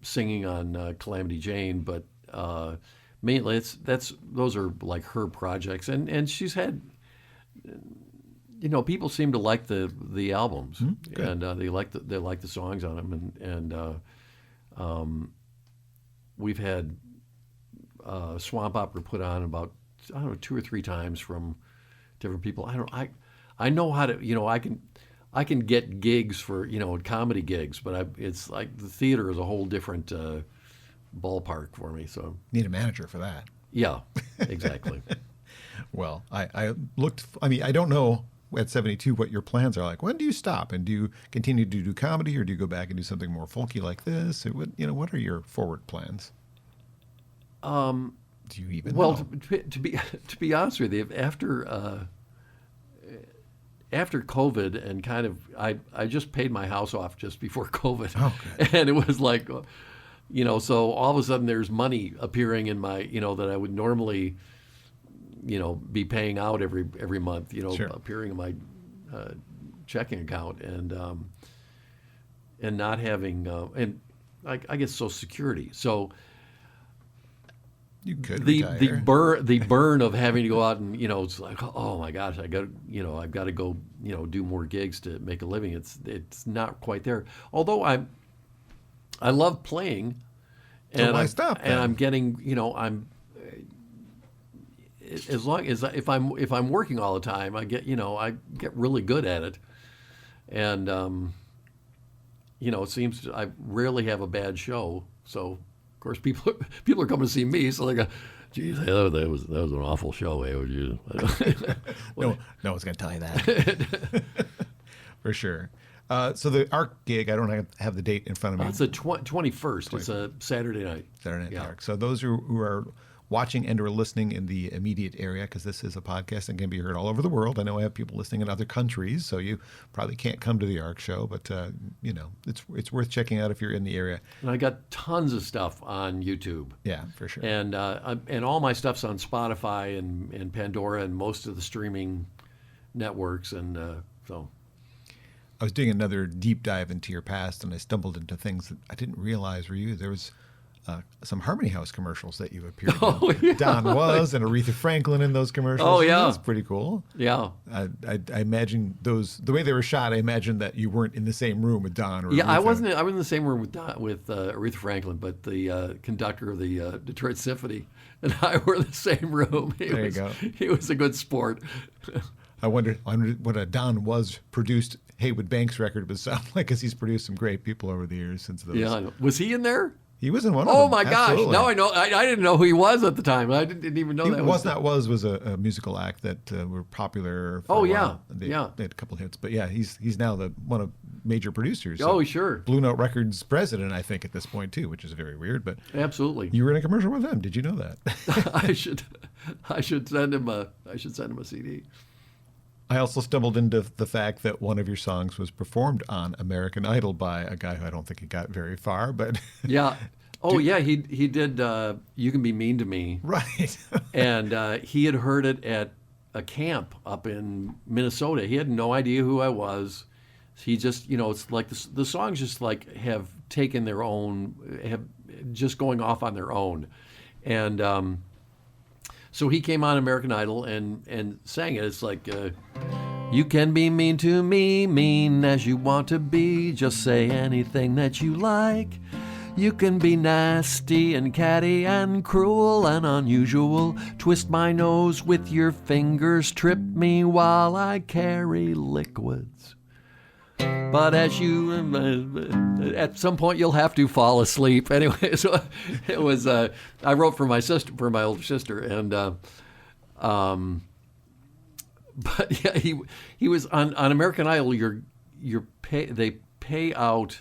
singing on Calamity Jane, but mainly those are like her projects, and she's had, people seem to like the albums, and they like the songs on them, and we've had Swamp Opera put on about 2 or 3 times from different people. I know how to, I can get gigs for, comedy gigs, but it's like the theater is a whole different ballpark for me. So need a manager for that. Yeah, exactly. Well, I looked, I don't know at 72 what your plans are like. When do you stop? And do you continue to do comedy or do you go back and do something more folky like this? What are your forward plans? Do you even know? To be honest with you, after COVID and kind of I just paid my house off just before COVID, and it was like, so all of a sudden there's money appearing in my that I would normally be paying out every month, Sure. appearing in my checking account and not having and I get Social Security, so. You could the burn of having to go out and it's like, oh my gosh, I've got to go do more gigs to make a living. It's not quite there. Although I love playing, and I'm getting I'm as long as if I'm working all the time, I get really good at it, and it seems I rarely have a bad show. So. Of course, people are coming to see me, so they go, "Geez, that was an awful show." Would you? No one's going to tell you that for sure. So the ARC gig, I don't have the date in front of me. It's the 21st. It's a Saturday night. Saturday night ARC. So those who are watching and or listening in the immediate area, because this is a podcast and can be heard all over the world. I know I have people listening in other countries, so you probably can't come to the ARC show, but it's worth checking out if you're in the area. And I got tons of stuff on YouTube. Yeah, for sure. And all my stuff's on Spotify and Pandora and most of the streaming networks, and so. I was doing another deep dive into your past, and I stumbled into things that I didn't realize were you. There was some Harmony House commercials that you appeared in. Yeah. Don Was and Aretha Franklin in those commercials. Oh, yeah. That's pretty cool. Yeah. I imagine the way they were shot, I imagine that you weren't in the same room with Don or Yeah, Aretha. I was in the same room with Aretha Franklin, but the conductor of the Detroit Symphony and I were in the same room. There you go. He was a good sport. I wondered what a Don Was produced Heywood Banks record would sound like, because he's produced some great people over the years since those. Yeah, was he in there? He was in one of Oh them. my gosh! Absolutely. Now I know. I didn't know who he was at the time. I didn't even know that was a musical act that were popular. For Oh, a yeah. while. They had a couple hits, but yeah, he's now one of major producers. Oh, sure. Blue Note Records president, I think, at this point too, which is very weird. But Absolutely. you were in a commercial with them. Did you know that? I should send him a CD. I also stumbled into the fact that one of your songs was performed on American Idol by a guy who I don't think he got very far, but Yeah. Oh, yeah. He did You Can Be Mean to Me. right. And he had heard it at a camp up in Minnesota. He had no idea who I was. He just, it's like the songs just like have taken their own, have just going off on their own. And so he came on American Idol and sang it. It's like, you can be mean to me, mean as you want to be. Just say anything that you like. You can be nasty and catty and cruel and unusual. Twist my nose with your fingers. Trip me while I carry liquids. But at some point you'll have to fall asleep. Anyway, so it was. I wrote for my older sister, and but yeah, he was on American Idol. They pay out.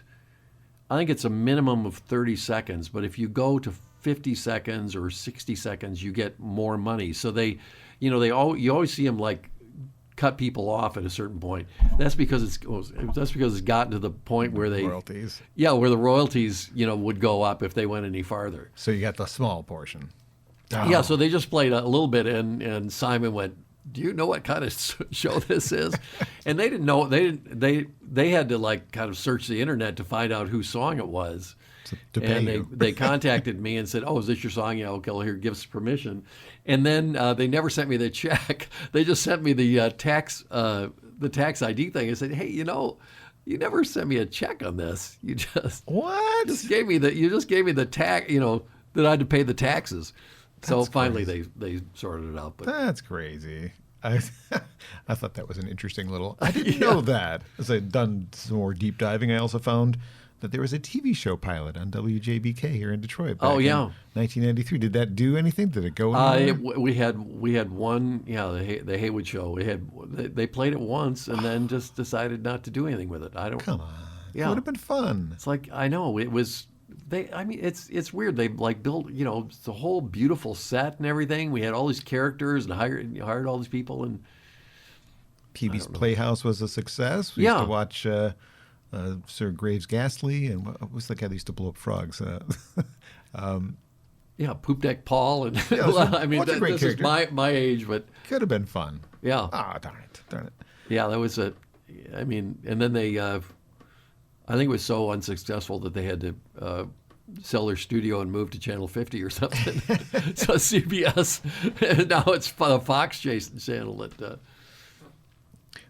I think it's a minimum of 30 seconds, but if you go to 50 seconds or 60 seconds, you get more money. So you always see them like cut people off at a certain point. That's because it's gotten to the point where royalties. Yeah, where the royalties, would go up if they went any farther. So you got the small portion. Oh. Yeah, so they just played a little bit, and Simon went, "Do you know what kind of show this is?" And they didn't know. They had to like kind of search the internet to find out whose song it was. And they contacted me and said, "Oh, is this your song? Yeah, okay, well, here, give us permission." And then they never sent me the check. They just sent me the tax ID thing. I said, "Hey, you never sent me a check on this. You just gave me the tax. That I had to pay the taxes." So finally, they sorted it out. But that's crazy. I thought that was an interesting little. I didn't know that. As I'd done some more deep diving, I also found that there was a TV show pilot on WJBK here in Detroit. Back in 1993. Did that do anything? Did it go anywhere? We had one. Yeah, the Heywood show. They played it once and then just decided not to do anything with it. Come on. Yeah, it would have been fun. It's like I know it was. It's weird. They like built the whole beautiful set and everything. We had all these characters and hired all these people and. PB's Playhouse was a success. We used to watch. Sir Graves Ghastly, and what was the guy that used to blow up frogs? Poop Deck Paul, and this is my age, but could have been fun. Yeah. Darn it. Yeah, that was and then they, I think it was so unsuccessful that they had to sell their studio and move to Channel 50 or something. So CBS, and now it's Fox channel that.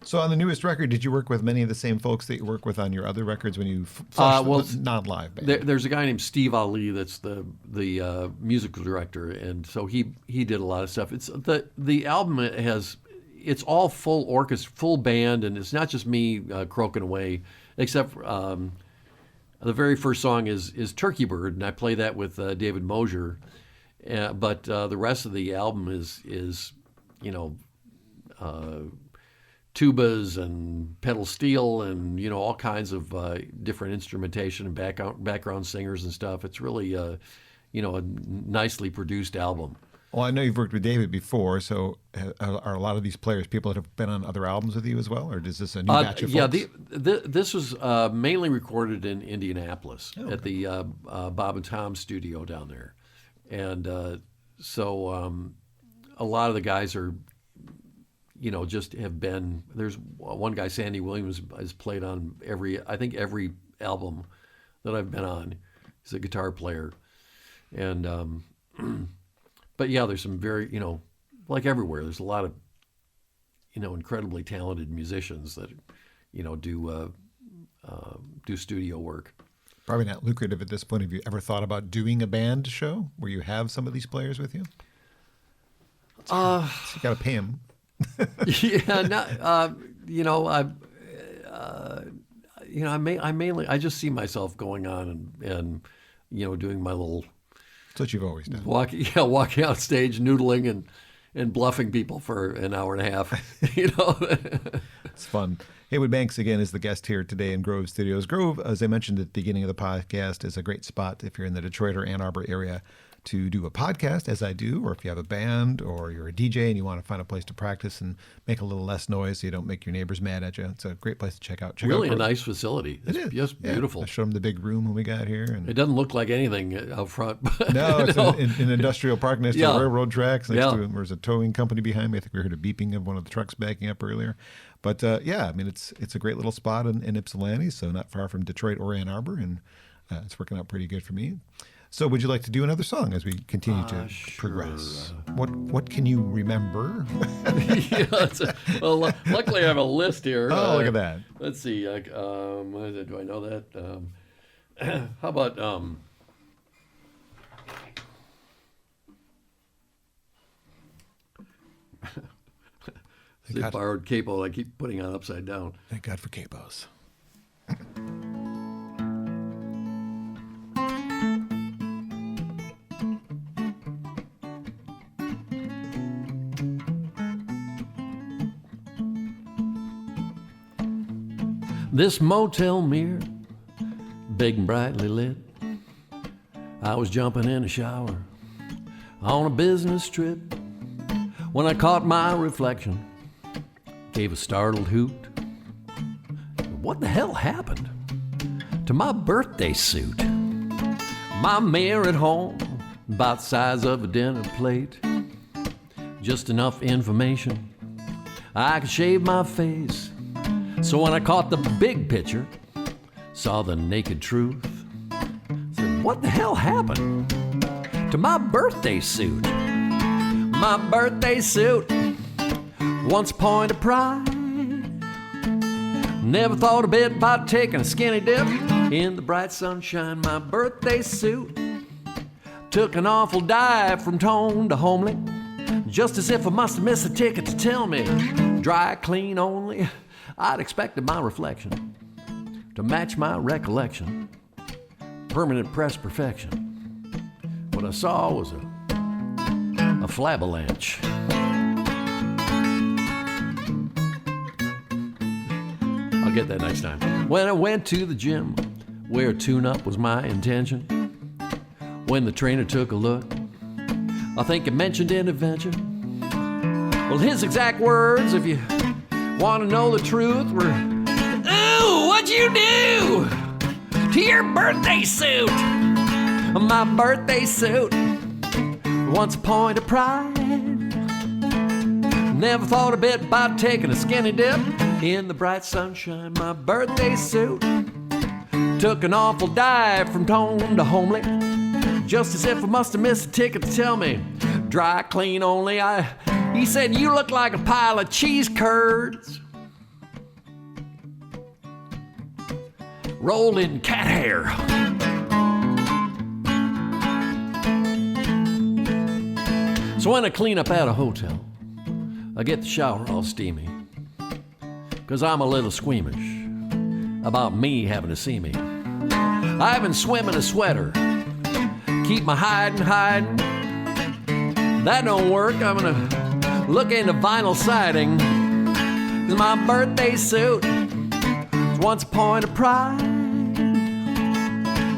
So on the newest record, did you work with many of the same folks that you work with on your other records when you non-live band? There's a guy named Steve Ali that's the musical director, and so he did a lot of stuff. It's the album it's all full orchestra, full band, and it's not just me croaking away, except the very first song is Turkey Bird, and I play that with David Mosier, but the rest of the album is tubas and pedal steel and all kinds of different instrumentation and background singers and stuff. It's really a nicely produced album. Well, I know you've worked with David before, so are a lot of these players people that have been on other albums with you as well, or is this a new batch of folks? This was mainly recorded in Indianapolis at the Bob and Tom studio down there, and so a lot of the guys are. Just have been. There's one guy, Sandy Williams, has played on every album that I've been on. He's a guitar player, and but yeah, there's some very like everywhere. There's a lot of incredibly talented musicians that do studio work. Probably not lucrative at this point. Have you ever thought about doing a band show where you have some of these players with you? So you got to pay them. I just see myself going on and doing my little That's what you've always done. walking out stage, noodling and bluffing people for an hour and a half. It's fun. Heywood Banks, again, is the guest here today in Grove Studios. Grove, as I mentioned at the beginning of the podcast, is a great spot if you're in the Detroit or Ann Arbor area to do a podcast, as I do, or if you have a band or you're a DJ and you want to find a place to practice and make a little less noise so you don't make your neighbors mad at you. It's a great place to check out. Really a nice facility. It's just beautiful. I showed them the big room when we got here. And it doesn't look like anything out front. No, it's an industrial park next to the railroad tracks. Next to it, there's a towing company behind me. I think we heard a beeping of one of the trucks backing up earlier. But it's a great little spot in Ypsilanti, so not far from Detroit or Ann Arbor, and it's working out pretty good for me. So would you like to do another song as we continue to progress? What can you remember? Luckily I have a list here. Oh, look at that. Let's see. Do I know that? How about... This borrowed capo I keep putting on upside down. Thank God for capos. This motel mirror, big and brightly lit. I was jumping in a shower on a business trip when I caught my reflection. Gave a startled hoot. What the hell happened to my birthday suit? My mirror at home, about the size of a dinner plate. Just enough information I could shave my face. So when I caught the big picture, saw the naked truth, said, what the hell happened to my birthday suit? My birthday suit, once a point of pride. Never thought a bit about taking a skinny dip in the bright sunshine. My birthday suit took an awful dive from tone to homely, just as if I must have missed a ticket to tell me dry clean only. I'd expected my reflection to match my recollection, permanent press perfection. What I saw was a flabalanche. I'll get that next time. When I went to the gym, where a tune-up was my intention, when the trainer took a look, I think it mentioned intervention. Well, his exact words, if you want to know the truth, were, ooh, what'd you do to your birthday suit? My birthday suit, once a point of pride. Never thought a bit about taking a skinny dip in the bright sunshine. My birthday suit took an awful dive from tone to homely, just as if I must have missed a ticket to tell me dry clean only. He said, you look like a pile of cheese curds rolled in cat hair. So when I clean up at a hotel, I get the shower all steamy, 'cause I'm a little squeamish about me having to see me. I've been swimming a sweater, keep my hiding. That don't work, I'm gonna look into vinyl siding. 'Cause my birthday suit was once a point of pride.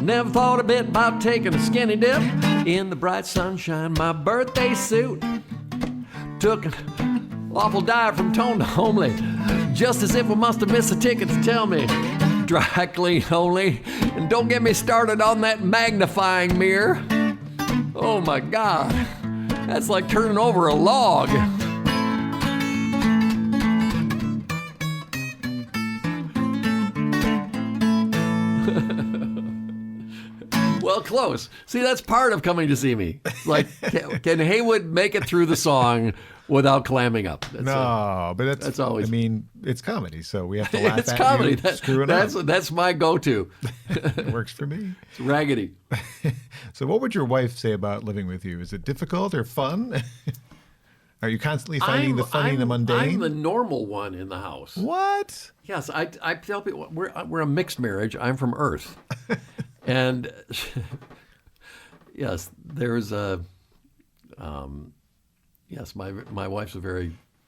Never thought a bit about taking a skinny dip in the bright sunshine. My birthday suit took an awful dive from tone to homely, just as if I must have missed a ticket to tell me dry clean only. And don't get me started on that magnifying mirror. Oh my God, that's like turning over a log. Well, close. See, that's part of coming to see me. Like, can Heywood make it through the song without clamming up? But that's always. I mean, it's comedy, so we have to laugh it's at comedy. you screwing up. That's my go-to. It works for me. It's raggedy. So, what would your wife say about living with you? Is it difficult or fun? Are you constantly finding the funny and the mundane? I'm the normal one in the house. What? Yes, I tell people we're a mixed marriage. I'm from Earth. And Yes, there's a. Yes, my wife's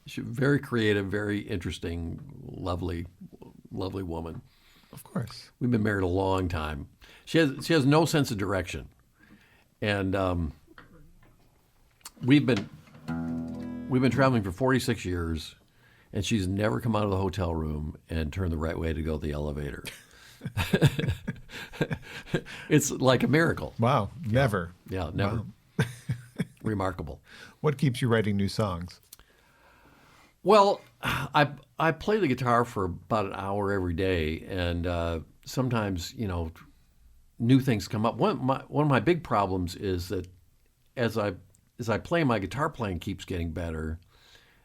she's very creative, very interesting, lovely woman. Of course. We've been married a long time. She has no sense of direction, and we've been traveling for 46 years, and she's never come out of the hotel room and turned the right way to go to the elevator. It's like a miracle. Wow. Never. Yeah, never. Wow. Remarkable. What keeps you writing new songs? Well, I play the guitar for about an hour every day, and sometimes new things come up. One of my big problems is that as I play, my guitar playing keeps getting better.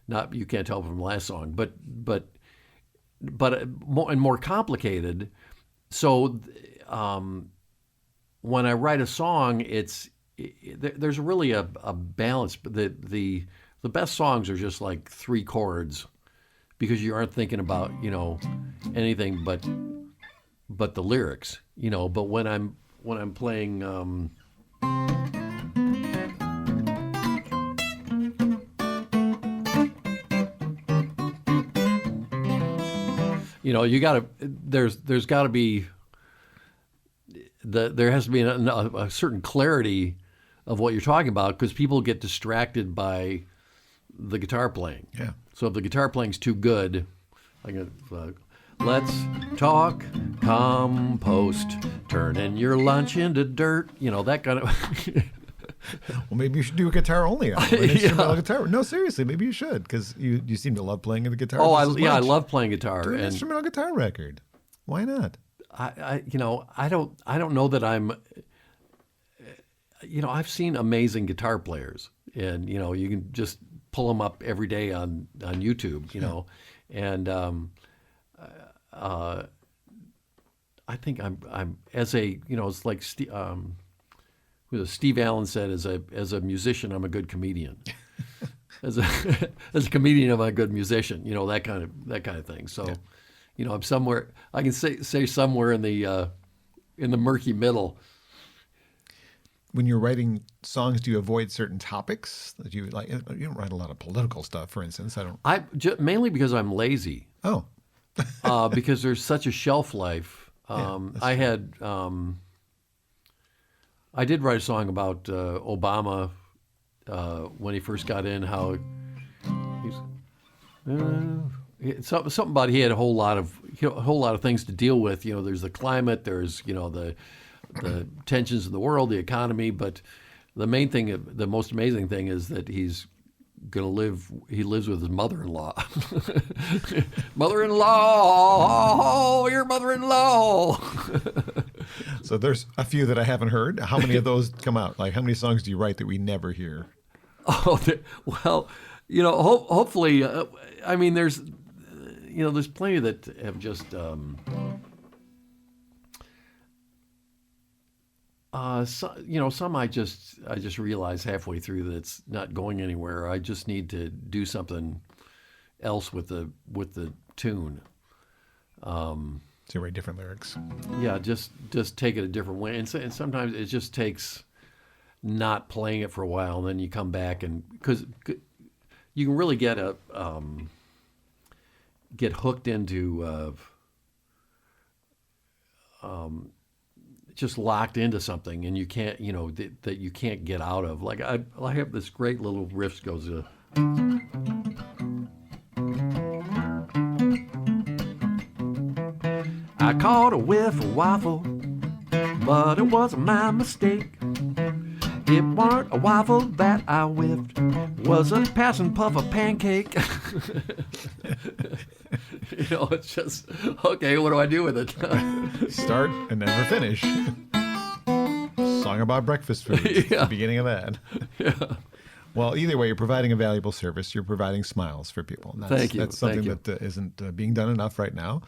Not you can't tell from the last song, but more complicated. So when I write a song, there's really a balance. The best songs are just like 3 chords, because you aren't thinking about anything but the lyrics. But when I'm playing. You gotta. There's got to be. There has to be a certain clarity of what you're talking about, because people get distracted by the guitar playing. Yeah. So if the guitar playing's too good, let's talk compost, turning your lunch into dirt. That kind of. Well, maybe you should do a guitar only album. An instrumental guitar. No, seriously, maybe you should, because you seem to love playing the guitar. Oh, I love playing guitar. Do an instrumental guitar record. Why not? I don't know that I'm. I've seen amazing guitar players, and you can just pull them up every day on YouTube. And I think I'm as a it's like Steve Allen said, as a musician, I'm a good comedian. as a comedian, I'm a good musician. That kind of thing. So, I'm somewhere. I can say somewhere in the murky middle. When you're writing songs, do you avoid certain topics that you like? You don't write a lot of political stuff, for instance. Mainly because I'm lazy. Oh. Because there's such a shelf life. I did write a song about Obama when he first got in. How something about he had a whole lot of things to deal with. There's the climate, there's the tensions in the world, the economy, but the main thing, the most amazing thing, is that he's going to live. He lives with his mother-in-law. Mother-in-law, your mother-in-law. So there's a few that I haven't heard. How many of those come out? Like, how many songs do you write that we never hear? Oh, well, hopefully, I mean, there's plenty that have just. Some I just realize halfway through that it's not going anywhere. I just need to do something else with the tune. So you write different lyrics. Yeah, just take it a different way, and sometimes it just takes not playing it for a while, and then you come back, and because you can really get hooked into. Just locked into something, and you can't, that you can't get out of. Like I have this great little riff goes to. I caught a whiff of waffle, but it wasn't my mistake. It weren't a waffle that I whiffed, was a passing puff of pancake. It's just, okay, what do I do with it? Start and never finish. Song about breakfast food. Yeah. The beginning of that. Yeah. Well, either way, you're providing a valuable service. You're providing smiles for people. And Thank you. That's something that isn't being done enough right now.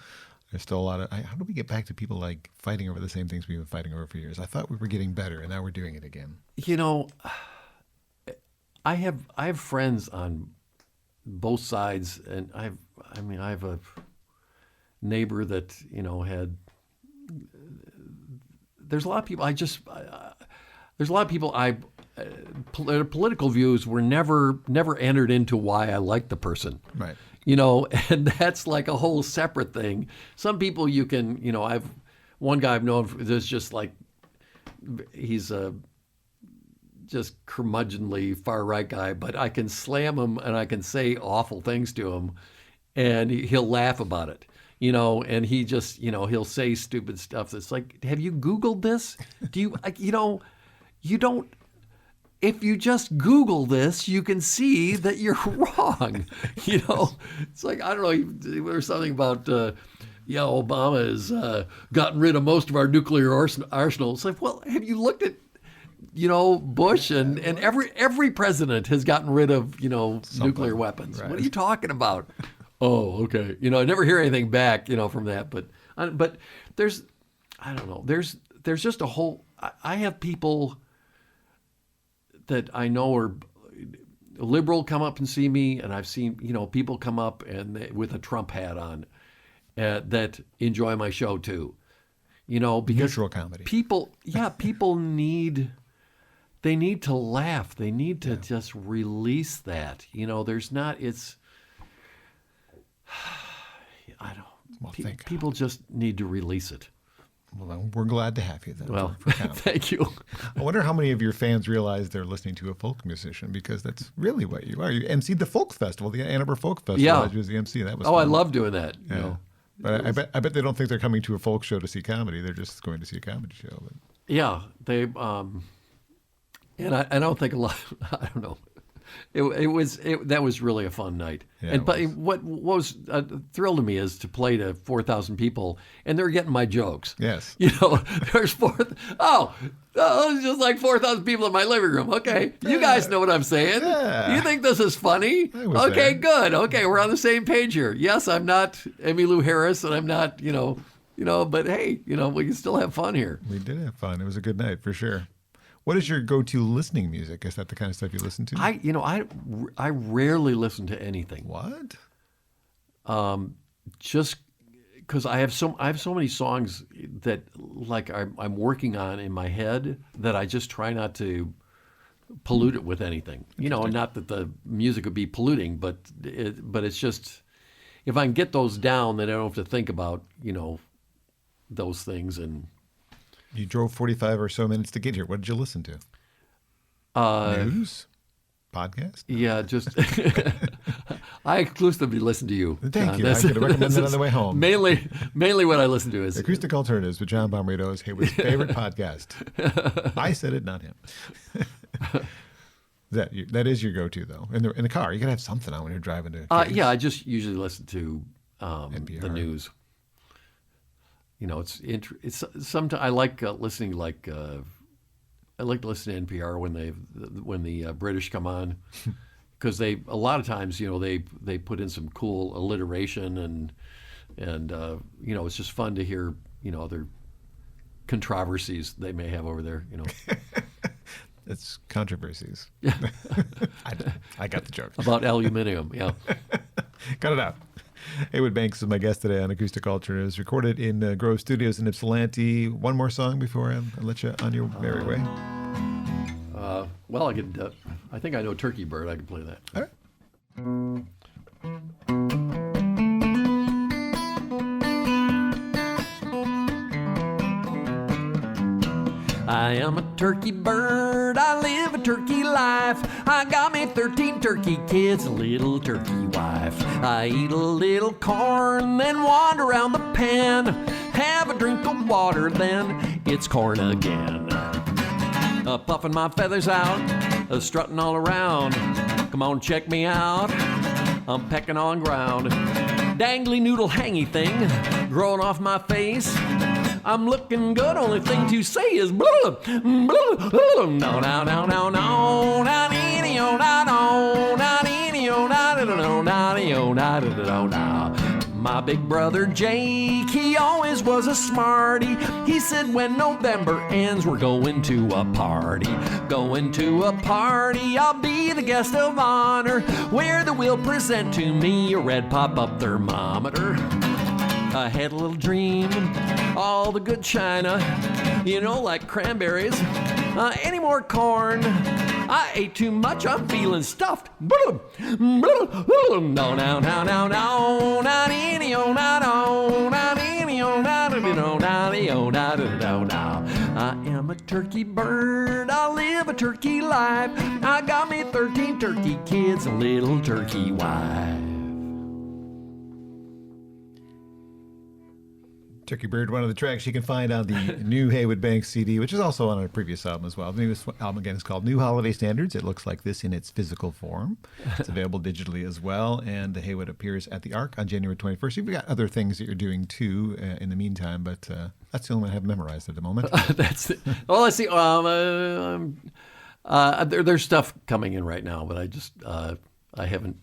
There's still a lot of. How do we get back to people like fighting over the same things we've been fighting over for years? I thought we were getting better, and now we're doing it again. I have friends on both sides, and I have a neighbor that had. There's a lot of people. there's a lot of people political views were never entered into why I like the person. Right. And that's like a whole separate thing. Some people you can, one guy I've known that's just like, he's a just curmudgeonly far right guy, but I can slam him and I can say awful things to him and he'll laugh about it, and he just, he'll say stupid stuff that's like, have you Googled this? Do you, you don't, if you just Google this, you can see that you're wrong. It's like, I don't know, there's something about, Obama has gotten rid of most of our nuclear arsenal. It's like, well, have you looked at, Bush and every president has gotten rid of, nuclear weapons. Right. What are you talking about? Oh, okay. I never hear anything back, from that. But there's, I don't know, there's just a whole, I have people that I know are liberal come up and see me, and I've seen, people come up and with a Trump hat on that enjoy my show too, because neutral comedy. People need to laugh. They need to just release that. There's not. It's. I don't. Well, people just need to release it. Well, we're glad to have you then. Well, thank you. I wonder how many of your fans realize they're listening to a folk musician, because that's really what you are. You emceed the folk festival, the Ann Arbor Folk Festival. Yeah. As the MC. That was fun. I love doing that. Yeah. But I bet they don't think they're coming to a folk show to see comedy. They're just going to see a comedy show. But. Yeah, they. And I don't think a lot. I don't know. That was really a fun night. Yeah, and but what was thrilled to me is to play to 4,000 people, and they're getting my jokes. Yes. There's it's just like 4,000 people in my living room. Okay, you guys know what I'm saying. Yeah. You think this is funny? Okay, good. Okay, we're on the same page here. Yes, I'm not Emmylou Harris, and I'm not, but hey, we can still have fun here. We did have fun. It was a good night for sure. What is your go-to listening music? Is that the kind of stuff you listen to? I rarely listen to anything. What? Just because I have so many songs that like I'm working on in my head that I just try not to pollute it with anything. Not that the music would be polluting, but it's just if I can get those down, then I don't have to think about those things. And you drove 45 or so minutes to get here. What did you listen to? News? Podcast? Yeah, just I exclusively listen to you. Thank you. I could recommend that on the way home. Mainly what I listen to is Acoustic Alternatives with John Bommarito is Heywood's favorite podcast. I said it, not him. That is your go-to though. In the car, you gotta have something on when you're driving to. Yeah, I just usually listen to NPR. The news. It's sometimes I like listening I like to listen to NPR when the British come on, because a lot of times they put in some cool alliteration and it's just fun to hear other controversies they may have over there. It's controversies. I got the joke about aluminium. Yeah, got it out. Heywood Banks is my guest today on Acoustic Alternatives, recorded in Grove Studios in Ypsilanti. One more song before I let you on your merry way. Well, I could. I think I know Turkey Bird. I can play that. All right. I am a turkey bird, I live a turkey life. I got me 13 turkey kids, a little turkey wife. I eat a little corn, then wander around the pen. Have a drink of water, then it's corn again. Puffing my feathers out, strutting all around. Come on, check me out, I'm pecking on ground. Dangly noodle hangy thing, growing off my face. I'm looking good, only thing to say is blah, blah, blah, blah. No, no, no, no, no, na dee no, na no, na dee no, na da no, na dee no, na da no. My big brother Jake, he always was a smarty. He said when November ends, we're going to a party. Going to a party, I'll be the guest of honor, where they will present to me a red pop-up thermometer. I had a little dream, all the good china, like cranberries, any more corn. I ate too much, I'm feeling stuffed. No, now, now, now, now, now, now, I am a turkey bird, I live a turkey life. I got me 13 turkey kids, a little turkey wife. Turkey Bird, one of the tracks you can find on the new Heywood Banks CD, which is also on a previous album as well. The newest album, again, is called New Holiday Standards. It looks like this in its physical form. It's available digitally as well, and Heywood appears at the Arc on January 21st. You've got other things that you're doing, too, in the meantime, but that's the only one I have memorized at the moment. That's it. Well, let's see. There's stuff coming in right now, but I haven't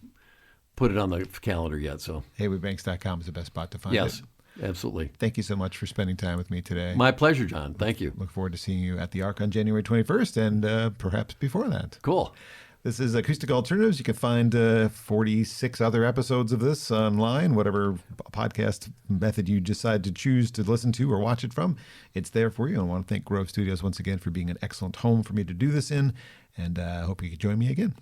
put it on the calendar yet. So HeywoodBanks.com is the best spot to find it. Yes. Absolutely. Thank you so much for spending time with me today. My pleasure, John. Thank you. Look forward to seeing you at the Arc on January 21st and perhaps before that. Cool. This is Acoustic Alternatives. You can find 46 other episodes of this online, whatever podcast method you decide to choose to listen to or watch it from. It's there for you. I want to thank Grove Studios once again for being an excellent home for me to do this in, and I hope you can join me again.